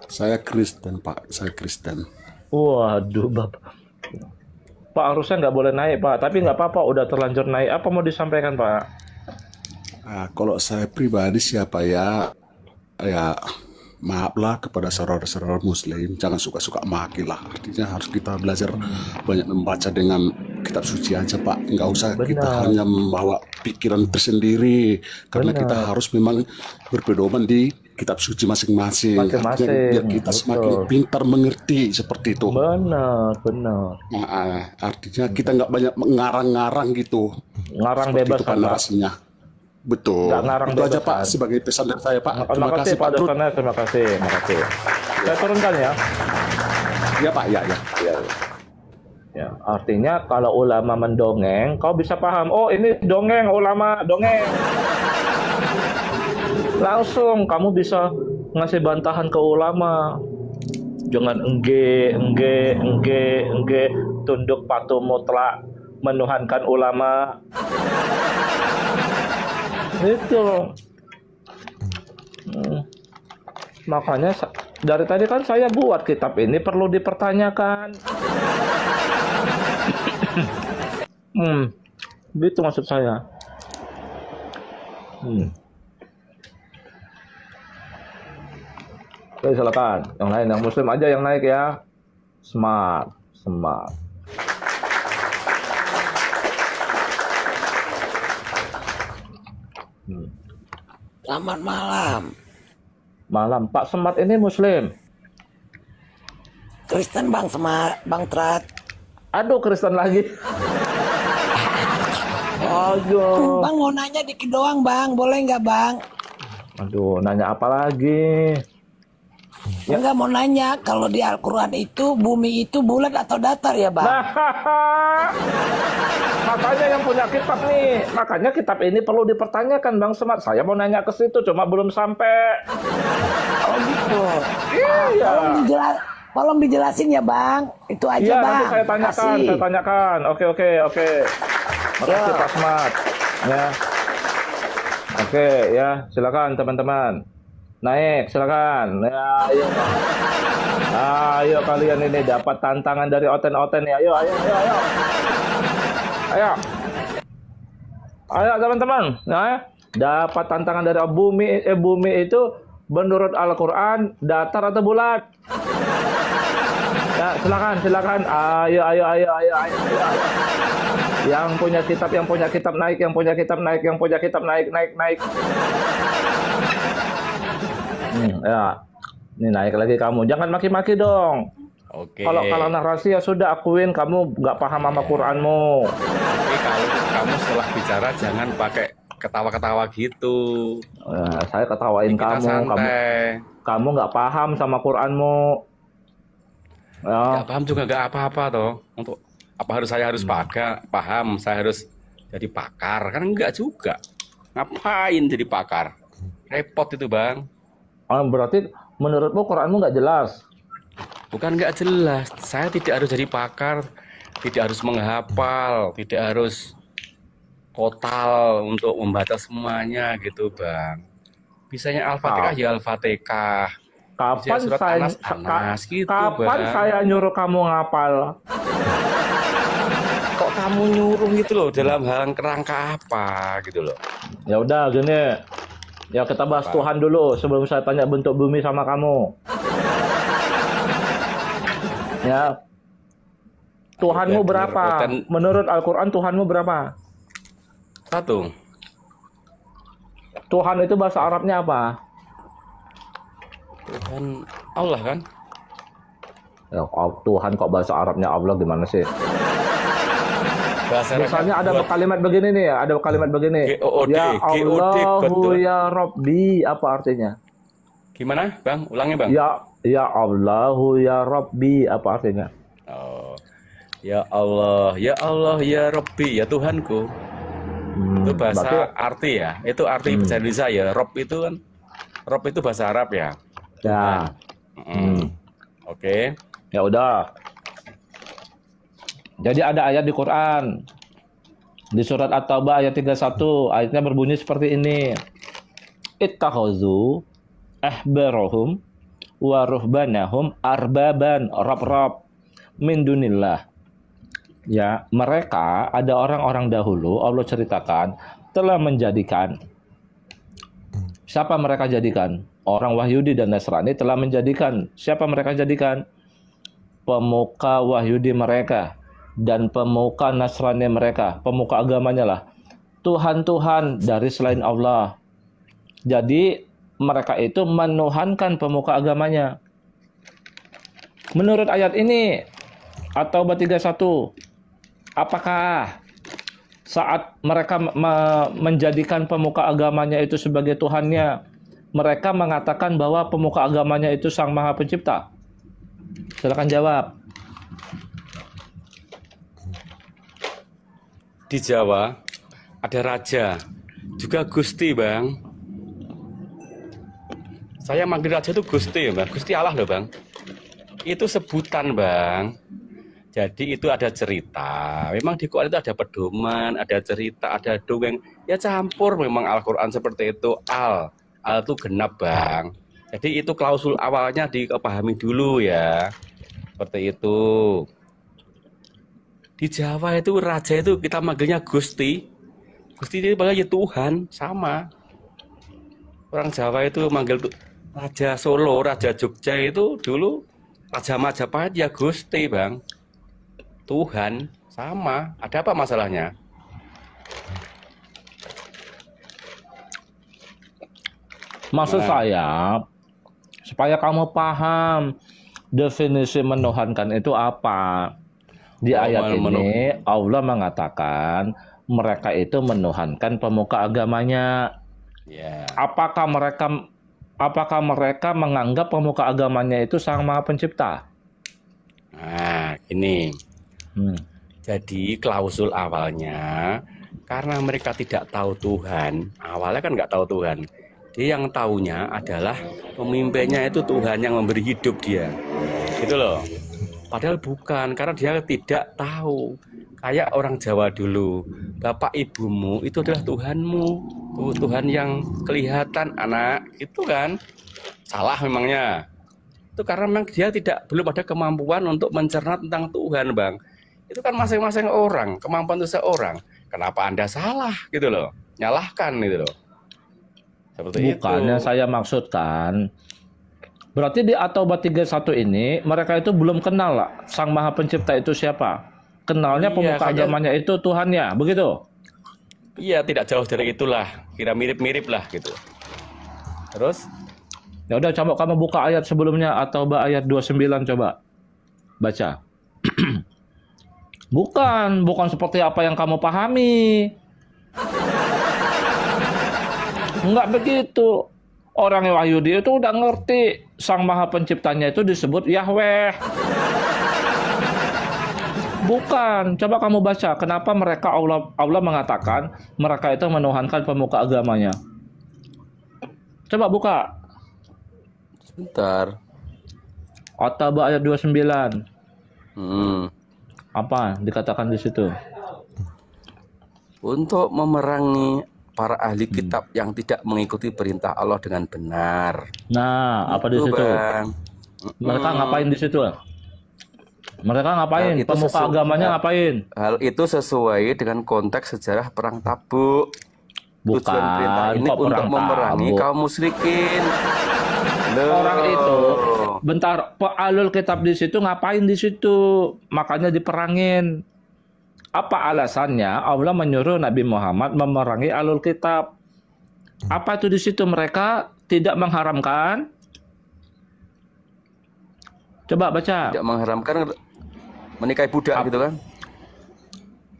Saya Kristen, Pak. Saya Kristen. Waduh, Bapak. Pak harusnya nggak boleh naik, Pak. Tapi nggak apa-apa, udah terlanjur naik. Apa mau disampaikan, Pak? Nah, kalau saya pribadi siapa ya maaflah kepada saudara-saudara muslim, jangan suka-suka maki lah. Artinya harus kita belajar banyak membaca dengan kitab suci aja Pak, nggak usah kita Benar. hanya membawa pikiran tersendiri, karena kita Benar. harus memang berpedoman di kitab suci masing-masing. Artinya biar Masing-masing. kita semakin Betul. pintar mengerti seperti itu. Benar, benar. Nah, artinya kita nggak banyak mengarang-ngarang gitu, Ngarang seperti bebas itu kan, Pak Pak? narasinya. Betul. Nggak ngarang Itu aja bebas Pak kan? sebagai pesan dari saya Pak. Terima Terima kasih kasih Pak Pak Trud. Dosennya, terima kasih, terima kasih. Saya turunkan ya. Ya Pak, ya. Ya, ya. Artinya kalau ulama mendongeng, kau bisa paham. Oh, ini dongeng, ulama dongeng. Langsung kamu bisa ngasih bantahan ke ulama. Jangan engge, tunduk patuh mutlak, menuhankan ulama. Itu. Makanya dari tadi kan saya buat kitab ini perlu dipertanyakan. Gitu maksud saya. Oke, silakan. Yang lain, yang muslim aja yang naik ya. Smart. Selamat malam. Malam. Pak Smart ini muslim. Kristen Bang Bang Trat. Aduh, Kristen lagi. Aduh. Bang mau nanya dikit doang Bang, boleh nggak Bang? Aduh, nanya apa lagi? Ya. Enggak mau nanya, kalau di Al-Quran itu bumi itu bulat atau datar ya Bang? Nah, makanya yang punya kitab nih, makanya kitab ini perlu dipertanyakan Bang Smart. Saya mau nanya ke situ, cuma belum sampai. Oh gitu. Iya. Tolong dijelasin ya Bang. Itu aja Iya, Bang. nanti saya tanyakan. Oke. Makasih Pak Smart. Ya. Oke, ya, silakan teman-teman. Naik, silakan. Ya, ayo. Ayo kalian ini dapat tantangan dari Oten-Oten ya. Ayo. Ayo teman-teman. Nah, dapat tantangan dari bumi itu menurut Al-Qur'an datar atau bulat? Ya, silakan. Ayo. Yang punya kitab naik, naik. Ya. Ini naik lagi kamu. Jangan maki-maki dong. Oke. Kalau narasi ya sudah akuin kamu nggak paham sama Quranmu. Tapi kalau kamu setelah bicara jangan pakai ketawa-ketawa gitu. Nah, saya ketawain Kita kamu. santai. Kamu nggak paham sama Quranmu. Ya. Nggak paham juga nggak apa-apa toh. Untuk apa saya harus paham, saya harus jadi pakar kan enggak juga. Ngapain jadi pakar? Repot itu Bang. Berarti menurutmu Quranmu nggak jelas? Bukan nggak jelas. Saya tidak harus jadi pakar, tidak harus menghafal, tidak harus total untuk membaca semuanya gitu Bang. Bisanya Al-Fatihah ya Al-Fatihah. Kapan Surat saya Anas gitu kapan Bang. saya nyuruh kamu ngapal? Kok kamu nyuruh gitu loh dalam hal kerangka apa gitu loh. Ya udah gini. Ya kita bahas Tuhan dulu sebelum saya tanya bentuk bumi sama kamu. Ya. Tuhanmu berapa? Menurut Al-Qur'an Tuhanmu berapa? 1. Tuhan itu bahasa Arabnya apa? Tuhan Allah kan? Ya, Tuhan kok bahasa Arabnya Allah gimana sih? Bahasa Misalnya ada buat kalimat begini nih, ada kalimat begini. GOD, Ya GOD, Allahu betul. ya Rabbi, apa artinya? Gimana Bang? Ulangnya Bang. Ya Allahu ya Rabbi, apa artinya? Oh. Ya Allah ya Rabbi, ya Tuhanku. Itu bahasa berarti- arti ya. Itu arti bahasa Indonesia ya. Rob itu kan, Rob itu bahasa Arab ya. Ya. Oke. Ya udah. Jadi ada ayat di Quran. Di surat At-Taubah ayat 31, ayatnya berbunyi seperti ini. Ittakhazu ahbarahum wa ruhbanahum arbaban rab min dunillah. Ya, mereka ada orang-orang dahulu Allah ceritakan telah menjadikan. Siapa mereka jadikan? orang Yahudi dan Nasrani telah menjadikan, siapa mereka jadikan? Pemuka Yahudi mereka dan pemuka Nasrani mereka, pemuka agamanya lah, Tuhan-Tuhan dari selain Allah. Jadi mereka itu menuhankan pemuka agamanya. Menurut ayat ini atau At-Taubah 31, apakah saat mereka menjadikan pemuka agamanya itu sebagai Tuhannya, mereka mengatakan bahwa pemuka agamanya itu Sang Maha Pencipta? Silakan jawab. Di Jawa ada raja, juga Gusti, Bang. Saya manggil raja itu Gusti, Bang. Gusti Allah loh, Bang. Itu sebutan, Bang. Jadi itu ada cerita. Memang di Quran itu ada pedoman, ada cerita, ada dongeng. Ya campur memang Al-Quran seperti itu. Al itu genap, Bang. Jadi itu klausul awalnya dipahami dulu ya. Seperti itu. Di Jawa itu raja itu kita manggilnya Gusti. Gusti itu panggilnya Tuhan, sama. Orang Jawa itu manggil Raja Solo, Raja Jogja itu dulu Raja Majapahit ya Gusti, Bang. Tuhan, sama. Ada apa masalahnya? Maksud saya, supaya kamu paham definisi menuhankan itu apa. Di ayat ini Allah mengatakan mereka itu menuhankan pemuka agamanya. Ya. Apakah mereka menganggap pemuka agamanya itu Sang Maha Pencipta? Nah, ini. Jadi klausul awalnya karena mereka tidak tahu Tuhan, awalnya kan nggak tahu Tuhan. Dia yang taunya adalah pemimpinnya itu Tuhan yang memberi hidup dia. Gitu loh. Padahal bukan, karena dia tidak tahu. Kayak orang Jawa dulu, bapak ibumu itu adalah Tuhanmu. Tuhan yang kelihatan anak, itu kan. Salah memangnya. Itu karena memang dia belum ada kemampuan untuk mencerna tentang Tuhan, Bang. Itu kan masing-masing orang, kemampuan itu seorang. Kenapa Anda salah gitu loh? Nyalahkan gitu loh. Seperti Bukannya itu. saya maksudkan. Berarti di At-Taubah 31 ini mereka itu belum kenal lah Sang Maha Pencipta itu siapa. Kenalnya pemuka agamanya itu Tuhannya, begitu? Iya, tidak jauh dari itulah. Kira mirip-mirip lah gitu. Terus? Ya udah, coba kamu buka ayat sebelumnya At-Taubah ayat 29 coba. Baca. Bukan seperti apa yang kamu pahami. Enggak begitu. Orang Yahudi itu udah ngerti Sang Maha Penciptanya itu disebut Yahweh. Bukan. Coba kamu baca. Kenapa mereka Allah mengatakan mereka itu menuhankan pemuka agamanya. Coba buka. Sebentar. At-Taubah ayat 29. Apa dikatakan di situ? Untuk memerangi para ahli kitab yang tidak mengikuti perintah Allah dengan benar. Nah, apa di situ? Bang. Mereka ngapain di situ? Mereka ngapain? Pemuka agamanya ngapain? Hal itu sesuai dengan konteks sejarah perang Tabuk. Bukan. Tujuan perintah ini untuk memerangi kaum musyrikin. Orang itu, bentar, alul kitab di situ ngapain di situ? Makanya diperangin. Apa alasannya Allah menyuruh Nabi Muhammad memerangi alul kitab? Apa itu di situ? Mereka tidak mengharamkan? Coba baca. Tidak mengharamkan menikahi budak gitu kan?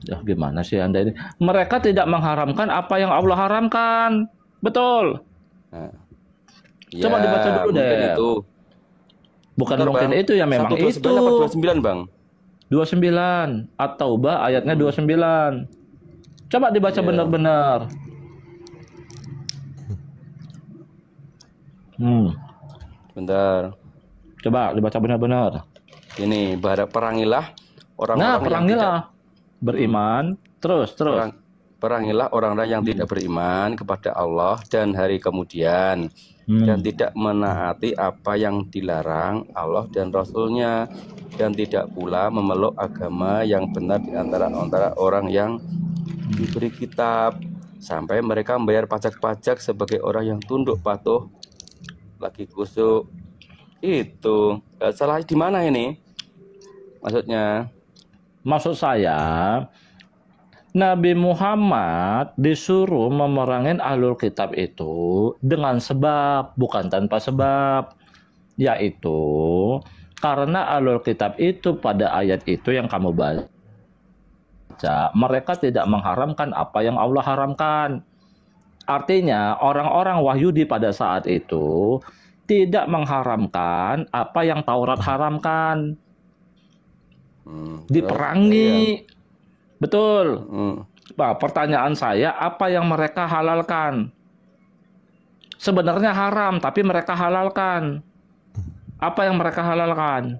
Ya gimana sih Anda ini? Mereka tidak mengharamkan apa yang Allah haramkan. Betul. Nah, coba dibaca dulu deh. Itu. Bukan Bentar, mungkin Bang. itu ya, memang 129 itu. apa 29, Bang? 29. At-Taubah ayatnya 29. Coba dibaca benar-benar. Bentar. Coba dibaca benar-benar. Ini perangilah orang-orang perangilah beriman. Terus. Perangilah orang-orang yang tidak beriman kepada Allah dan hari kemudian dan tidak menaati apa yang dilarang Allah dan Rasulnya dan tidak pula memeluk agama yang benar di antara orang yang diberi kitab sampai mereka membayar pajak-pajak sebagai orang yang tunduk patuh lagi kusuk. Itu salah di mana ini? Maksudnya? Maksud saya, Nabi Muhammad disuruh memerangin ahlul kitab itu dengan sebab, bukan tanpa sebab. Yaitu karena ahlul kitab itu pada ayat itu yang kamu baca, mereka tidak mengharamkan apa yang Allah haramkan. Artinya orang-orang Wahyudi pada saat itu tidak mengharamkan apa yang Taurat haramkan. Diperangi. Betul. Nah, pertanyaan saya, apa yang mereka halalkan? Sebenarnya haram, tapi mereka halalkan. Apa yang mereka halalkan?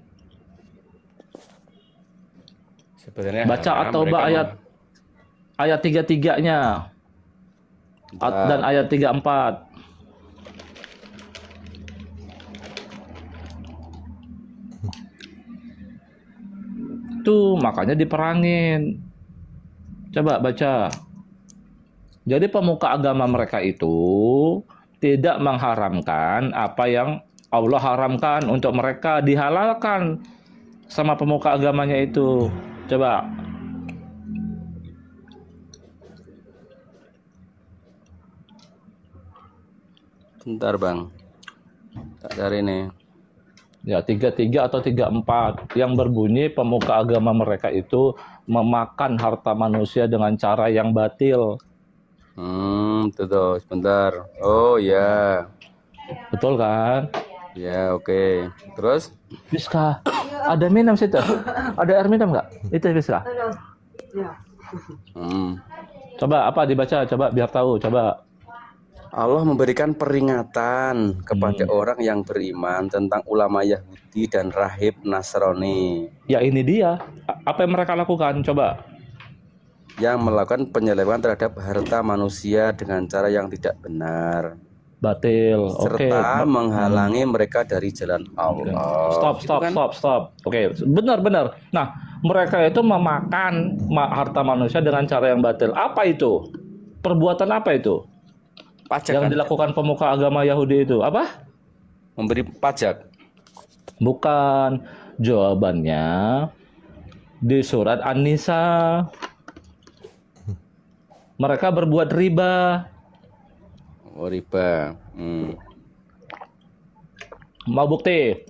Sebenarnya Baca haram, At-Taubah mereka ayat 33-nya dan ayat 34. Tuh, makanya diperangin. Coba baca. Jadi pemuka agama mereka itu tidak mengharamkan apa yang Allah haramkan untuk mereka, dihalalkan sama pemuka agamanya itu. Coba. Bentar bang, tak cari nih. Ya, 33 atau 34 yang berbunyi pemuka agama mereka itu memakan harta manusia dengan cara yang batil. Itu tuh, sebentar. Oh ya, Betul kan? ya oke. Terus? Biska, ada minum situ? Ada air minum nggak? Itu Biska. Hmm. Coba apa dibaca? Coba biar tahu. Coba. Allah memberikan peringatan kepada orang yang beriman tentang ulama Yahudi dan rahib Nasrani Ya ini dia. Apa yang mereka lakukan? Coba. yang melakukan penyelewengan terhadap harta manusia dengan cara yang tidak benar, Batil. Oke. serta menghalangi mereka dari jalan Allah. Stop. Gitu kan? Stop. Oke, benar. Nah, mereka itu memakan harta manusia dengan cara yang batil. Apa itu? Perbuatan apa itu? Pajak Yang kan? dilakukan pemuka agama Yahudi itu apa? Memberi pajak. Bukan. Jawabannya di surat An-Nisa. Mereka berbuat riba. Oh, riba. Mau bukti?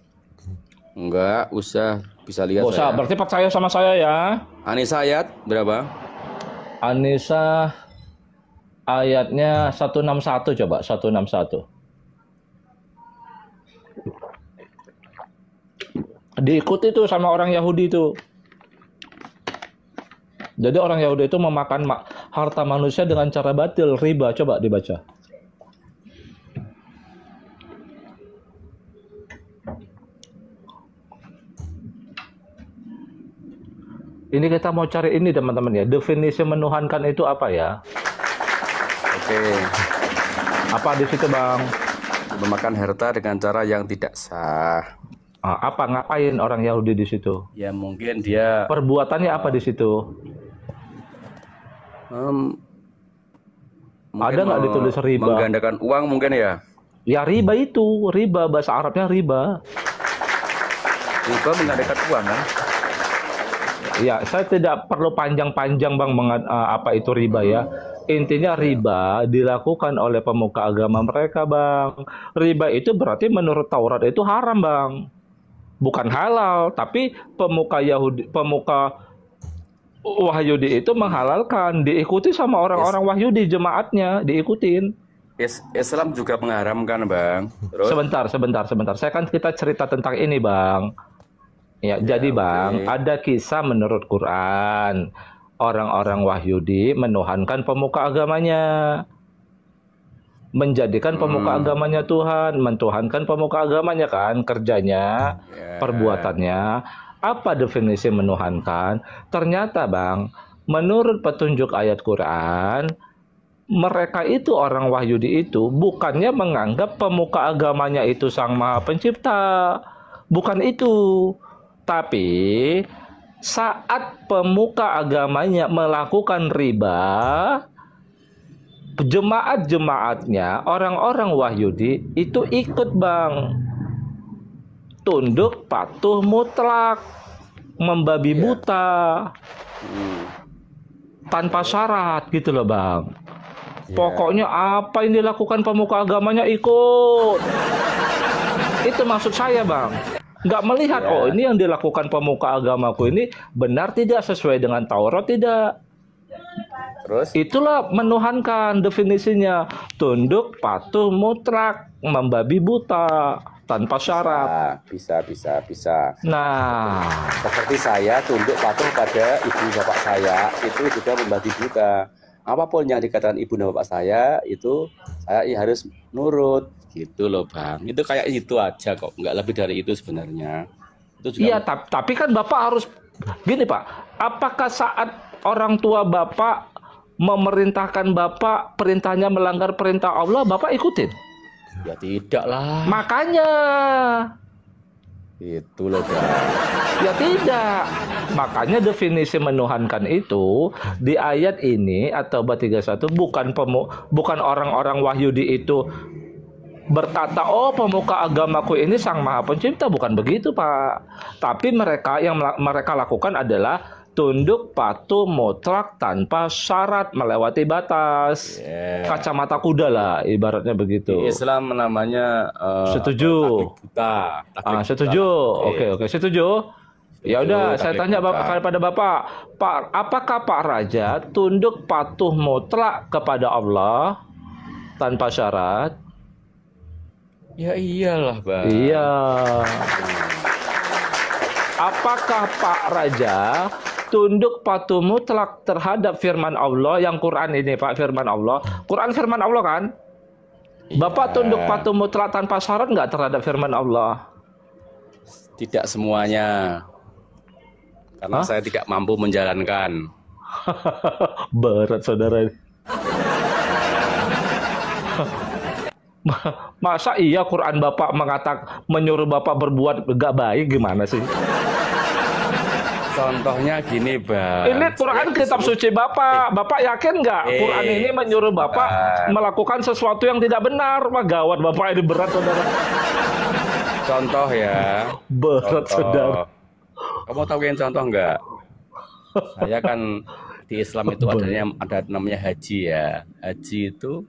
Enggak usah, bisa lihat Gak usah, saya. berarti percaya sama saya ya. Anisa ayat berapa? An-Nisa ayatnya 161, coba 161. Diikuti tuh sama orang Yahudi itu. Jadi orang Yahudi itu memakan harta manusia dengan cara batil, riba. Coba dibaca. Ini kita mau cari ini teman-teman ya. Definisi menuhankan itu apa ya? Oke. Apa di situ Bang? Memakan harta dengan cara yang tidak sah. Apa ngapain orang Yahudi di situ? Ya mungkin dia Perbuatannya apa di situ? mungkin Ada nggak ditulis riba? menggandakan uang mungkin ya. Ya riba itu, riba bahasa Arabnya riba. Riba menggandakan uang kan? Ya, saya tidak perlu panjang-panjang Bang apa itu riba ya. Intinya riba dilakukan oleh pemuka agama mereka Bang. Riba itu berarti menurut Taurat itu haram Bang. Bukan halal, tapi pemuka Wahyudi itu menghalalkan, diikuti sama orang-orang Wahyudi, jemaatnya diikutin. Islam juga mengharamkan Bang. Terus? Sebentar. Kita cerita tentang ini Bang. Ya, jadi Bang, ada kisah menurut Quran. Orang-orang Wahyudi menuhankan pemuka agamanya. Menjadikan pemuka agamanya Tuhan, mentuhankan pemuka agamanya kan, kerjanya, perbuatannya. Apa definisi menuhankan? Ternyata Bang, menurut petunjuk ayat Quran, mereka itu orang Wahyudi itu bukannya menganggap pemuka agamanya itu Sang Maha Pencipta. Bukan itu. Tapi saat pemuka agamanya melakukan riba, jemaat-jemaatnya orang-orang Wahyudi itu ikut Bang, tunduk patuh mutlak, membabi buta tanpa syarat gitu loh Bang. Pokoknya apa yang dilakukan pemuka agamanya ikut. Itu maksud saya Bang. Nggak melihat ini yang dilakukan pemuka agamaku ini benar tidak, sesuai dengan Taurat tidak. Terus? Itulah menuhankan definisinya, tunduk patuh mutlak, membabi buta tanpa syarat. Bisa. Nah, Seperti saya tunduk patuh pada ibu bapak saya, itu juga membabi buta. Apapun yang dikatakan ibu dan bapak saya, itu saya harus nurut. Gitu loh Bang. Itu kayak itu aja kok, nggak lebih dari itu sebenarnya. Itu juga iya, tapi kan Bapak harus gini Pak. Apakah saat orang tua Bapak memerintahkan Bapak, perintahnya melanggar perintah Allah, Bapak ikutin? ya tidak lah. Makanya Itu loh Bang. ya tidak. Makanya definisi menuhankan itu di ayat ini atau bab 31 bukan orang-orang Wahyudi itu berkata, oh pemuka agamaku ini sang maha pencipta. Bukan begitu Pak. Tapi mereka lakukan adalah tunduk patuh mutlak tanpa syarat, melewati batas. Kacamata kuda lah ibaratnya begitu. Di Islam namanya Setuju. taklid Setuju. buta. Oke, setuju. Ya udah, saya taklid tanya buta. kepada Bapak, apakah Pak Raja tunduk patuh mutlak kepada Allah tanpa syarat? Ya iyalah Bang. Iya. Apakah Pak Raja tunduk patuh mutlak terhadap firman Allah yang Quran ini Pak, firman Allah? Quran firman Allah kan? Bapak tunduk patuh mutlak tanpa syarat nggak terhadap firman Allah? Tidak semuanya. Karena saya tidak mampu menjalankan. Berat saudara. Masa iya Quran Bapak menyuruh Bapak berbuat gak baik, gimana sih? Contohnya gini Bang. Ini Quran kitab suci Bapak. Bapak yakin nggak Quran ini menyuruh Bapak melakukan sesuatu yang tidak benar? Wah gawat Bapak, ini berat saudara. Contoh ya. Berat saudara. Kamu tahu yang contoh nggak? Saya kan di Islam itu ada namanya haji ya. Haji itu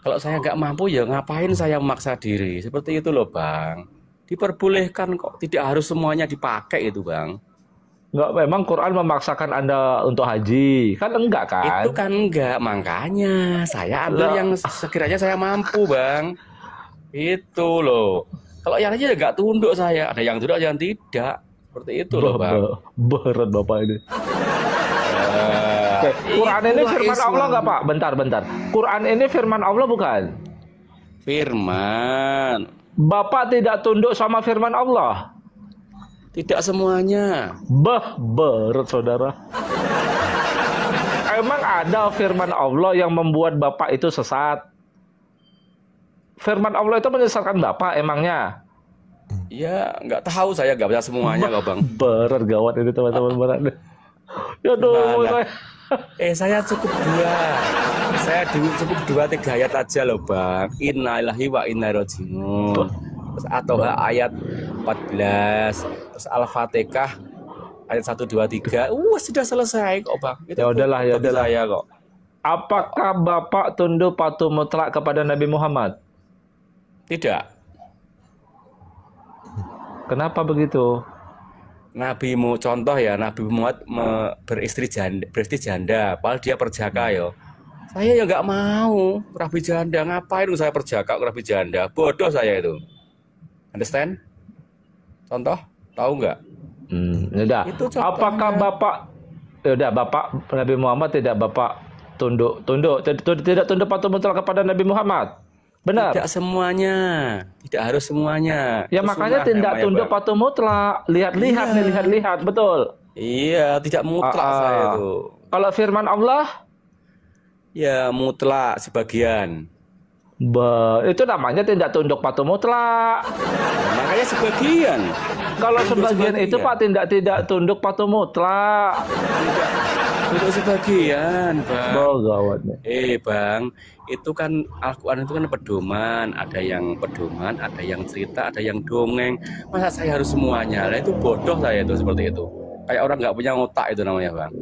kalau saya nggak mampu ya ngapain saya memaksa diri. Seperti itu loh Bang. Diperbolehkan kok. Tidak harus semuanya dipakai itu Bang. Nggak, memang Quran memaksakan Anda untuk haji. Kan enggak kan? Itu kan enggak. Makanya saya ambil yang sekiranya saya mampu Bang. Itu loh. Kalau yang aja nggak tunduk saya. Ada yang tunduk, ada yang tidak. Seperti itu loh Bang. Berat Bapak ini. Oke, Quran ini firman Allah nggak Pak? Bentar. Quran ini firman Allah bukan? Firman. Bapak tidak tunduk sama firman Allah? Tidak semuanya. Berat saudara. Emang ada firman Allah yang membuat Bapak itu sesat? Firman Allah itu menyesatkan Bapak emangnya? Ya nggak tahu, saya nggak baca semuanya kok Bang. Berat gawat ini teman-teman, berat. Ya Gimana? Saya cukup dua. Saya cukup 2-3 ayat aja loh Bang. Innalillahi wa inna ilaihi raji'un. Terus atau ayat 14. Terus Al-Fatihah ayat 1, 2, 3. Sudah selesai kok Bang. Itu Ya udahlah. saya kok. Apakah Bapak tunduk patuh mutlak kepada Nabi Muhammad? Tidak. Kenapa begitu? Nabimu contoh ya, Nabi Muhammad beristri janda, padahal dia perjaka ya. Saya ya nggak mau rabi janda, ngapain saya perjaka rabi janda? Bodoh saya itu. Understand? Contoh, tahu nggak? Udah. Itu contohnya. Apakah Bapak Bapak Nabi Muhammad tidak Bapak tidak tunduk patuh mutlak kepada Nabi Muhammad? Benar. Tidak semuanya, tidak harus semuanya. Ya makanya tidak tunduk patuh mutlak. Lihat-lihat nih, lihat-lihat, betul. Iya, tidak mutlak saya itu. Kalau firman Allah? Ya mutlak sebagian. Itu namanya tidak tunduk patuh mutlak. Makanya sebagian. Kalau sebagian itu Pak tidak tunduk patuh mutlak. Untuk sebagian, Bang. Oh, gawat nih. Bang, itu kan Al-Quran itu kan pedoman, ada yang pedoman, ada yang cerita, ada yang dongeng. Masa saya harus semuanya? Lah itu bodoh saya itu seperti itu. Kayak orang nggak punya otak itu namanya, Bang.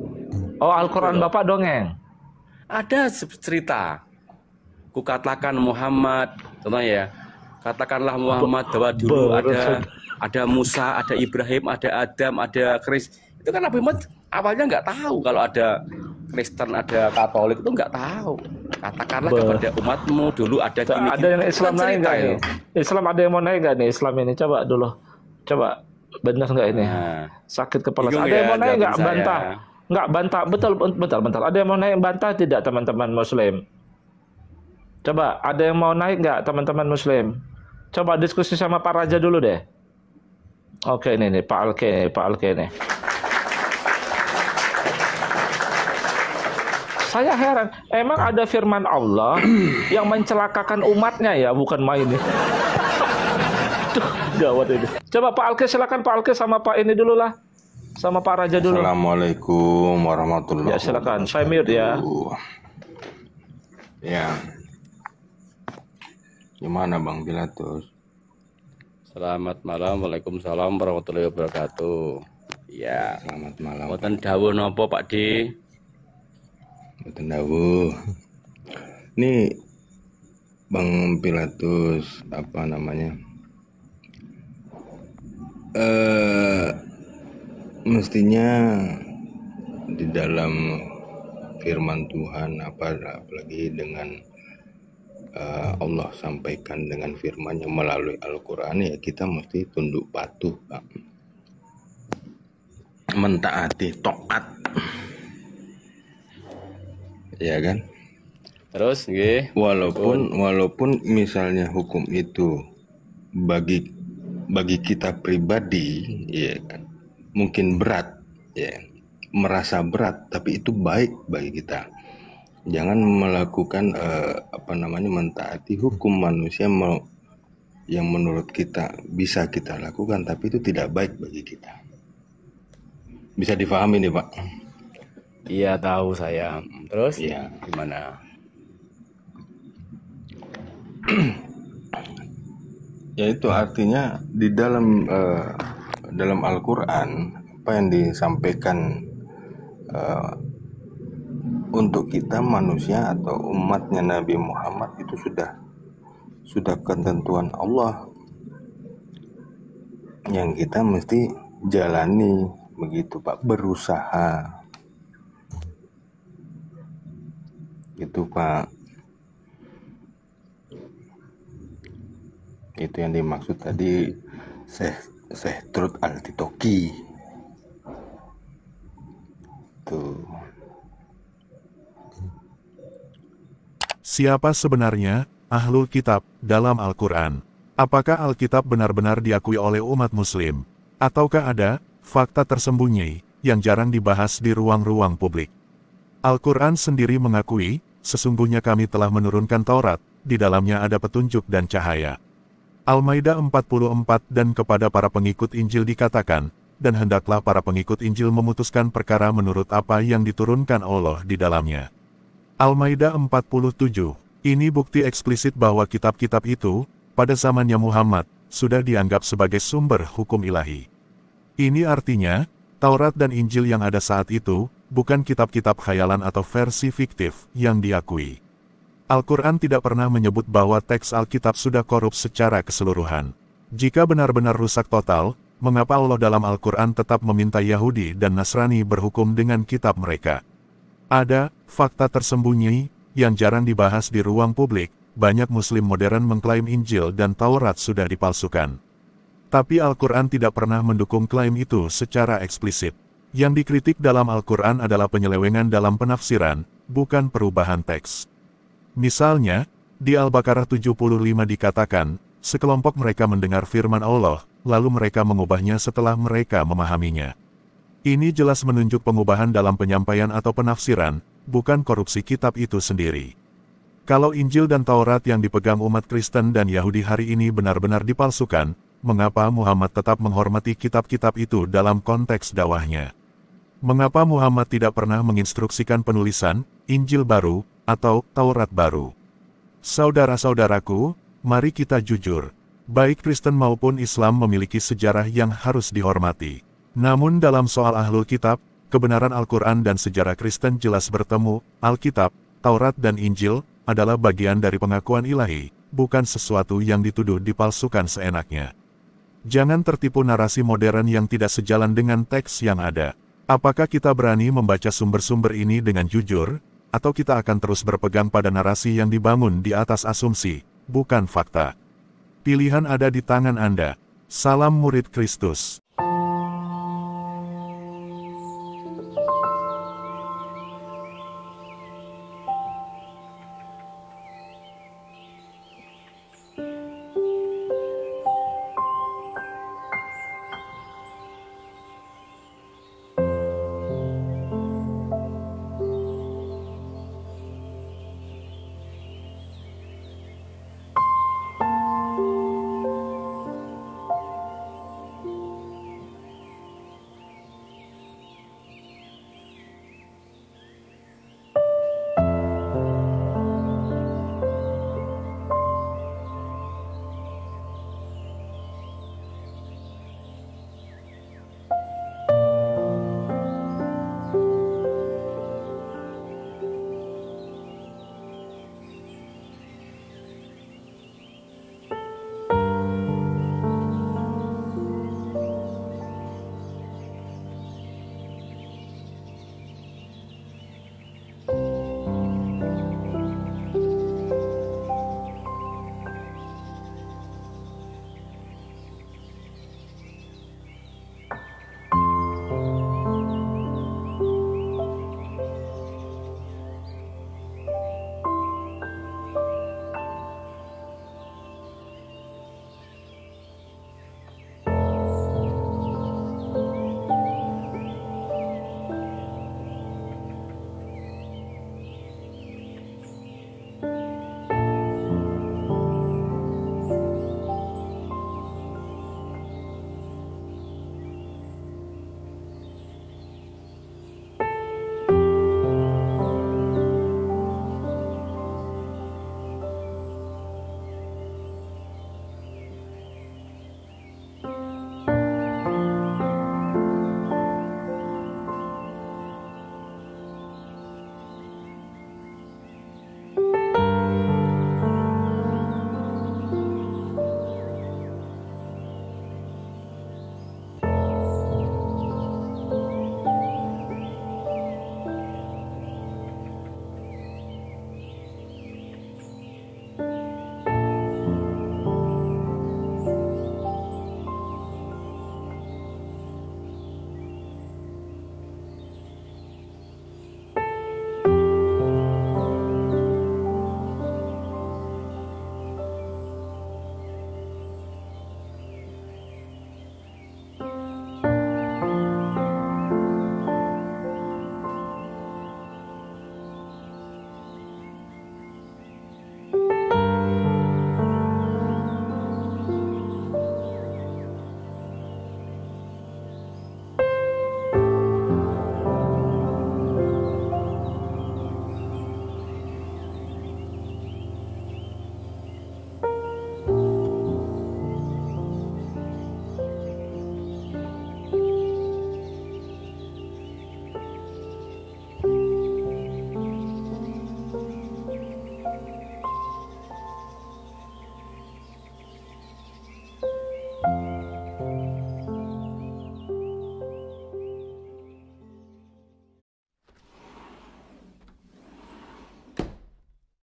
Oh, Al-Quran Bapak dongeng. Ada cerita. Kukatakan Muhammad, contohnya ya. Katakanlah Muhammad bahwa dulu ada Musa, ada Ibrahim, ada Adam, ada Kristus. Itu kan Nabi Muhammad awalnya nggak tahu kalau ada Kristen, ada Katolik, itu nggak tahu. Katakanlah kepada umatmu dulu ada gini. Ada yang Islam naik nggak nih? Islam ada yang mau naik nggak nih Islam ini? Coba dulu. Coba benar nggak ini? Sakit kepala. Bingung Ada yang mau naik nggak? jawabin saya. Bantah. Nggak bantah. Betul, bentar. Ada yang mau naik bantah tidak teman-teman Muslim? Coba ada yang mau naik nggak teman-teman Muslim? Coba diskusi sama Pak Raja dulu deh. Oke, ini nih Pak Alke nih. Saya heran, emang ada firman Allah yang mencelakakan umatnya ya, bukan main nih. Duh, gawat ini. Coba Pak Alke, silakan Pak Alke sama Pak ini dulu lah. Sama Pak Raja dulu. Assalamualaikum warahmatullahi Ya, silakan. Saya mute ya. Ya. Gimana Bang Pilatus? Selamat malam, waalaikumsalam warahmatullahi wabarakatuh. Ya, Selamat malam. wonten dawuh napa Pak D? Mboten dawuh. Ini Bang Pilatus apa namanya? Mestinya di dalam firman Tuhan apalagi dengan Allah sampaikan dengan firman-Nya melalui Al-Quran, ya kita mesti tunduk patuh, Pak. Mentaati, taat. Ya kan? Terus nggih. Walaupun misalnya hukum itu bagi kita pribadi, ya kan, mungkin berat, ya, merasa berat, tapi itu baik bagi kita. Jangan melakukan mentaati hukum manusia yang menurut kita bisa kita lakukan, tapi itu tidak baik bagi kita. Bisa difahami nih Pak? Iya, tahu saya. Terus Iya. gimana? Ya itu artinya di dalam Al-Quran apa yang disampaikan untuk kita manusia atau umatnya Nabi Muhammad itu sudah ketentuan Allah yang kita mesti jalani, begitu Pak, berusaha gitu Pak. Itu yang dimaksud tadi Syekh Trud Al-Titoki tuh. Siapa sebenarnya Ahlul Kitab dalam Al-Quran? Apakah Alkitab benar-benar diakui oleh umat Muslim? Ataukah ada fakta tersembunyi yang jarang dibahas di ruang-ruang publik? Al-Quran sendiri mengakui, sesungguhnya kami telah menurunkan Taurat, di dalamnya ada petunjuk dan cahaya. Al-Maidah 44 dan kepada para pengikut Injil dikatakan, dan hendaklah para pengikut Injil memutuskan perkara menurut apa yang diturunkan Allah di dalamnya. Al-Maidah 47, ini bukti eksplisit bahwa kitab-kitab itu, pada zamannya Muhammad, sudah dianggap sebagai sumber hukum ilahi. Ini artinya, Taurat dan Injil yang ada saat itu, bukan kitab-kitab khayalan atau versi fiktif yang diakui. Al-Quran tidak pernah menyebut bahwa teks Alkitab sudah korup secara keseluruhan. Jika benar-benar rusak total, mengapa Allah dalam Al-Quran tetap meminta Yahudi dan Nasrani berhukum dengan kitab mereka? Ada fakta tersembunyi yang jarang dibahas di ruang publik. Banyak Muslim modern mengklaim Injil dan Taurat sudah dipalsukan. Tapi Al-Quran tidak pernah mendukung klaim itu secara eksplisit. Yang dikritik dalam Al-Quran adalah penyelewengan dalam penafsiran, bukan perubahan teks. Misalnya, di Al-Baqarah 75 dikatakan, sekelompok mereka mendengar firman Allah, lalu mereka mengubahnya setelah mereka memahaminya. Ini jelas menunjuk pengubahan dalam penyampaian atau penafsiran, bukan korupsi kitab itu sendiri. Kalau Injil dan Taurat yang dipegang umat Kristen dan Yahudi hari ini benar-benar dipalsukan, mengapa Muhammad tetap menghormati kitab-kitab itu dalam konteks dakwahnya? Mengapa Muhammad tidak pernah menginstruksikan penulisan Injil baru atau Taurat baru? Saudara-saudaraku, mari kita jujur. Baik Kristen maupun Islam memiliki sejarah yang harus dihormati. Namun dalam soal Ahlul Kitab, kebenaran Al-Quran dan sejarah Kristen jelas bertemu. Alkitab, Taurat dan Injil adalah bagian dari pengakuan ilahi, bukan sesuatu yang dituduh dipalsukan seenaknya. Jangan tertipu narasi modern yang tidak sejalan dengan teks yang ada. Apakah kita berani membaca sumber-sumber ini dengan jujur, atau kita akan terus berpegang pada narasi yang dibangun di atas asumsi, bukan fakta? Pilihan ada di tangan Anda. Salam murid Kristus.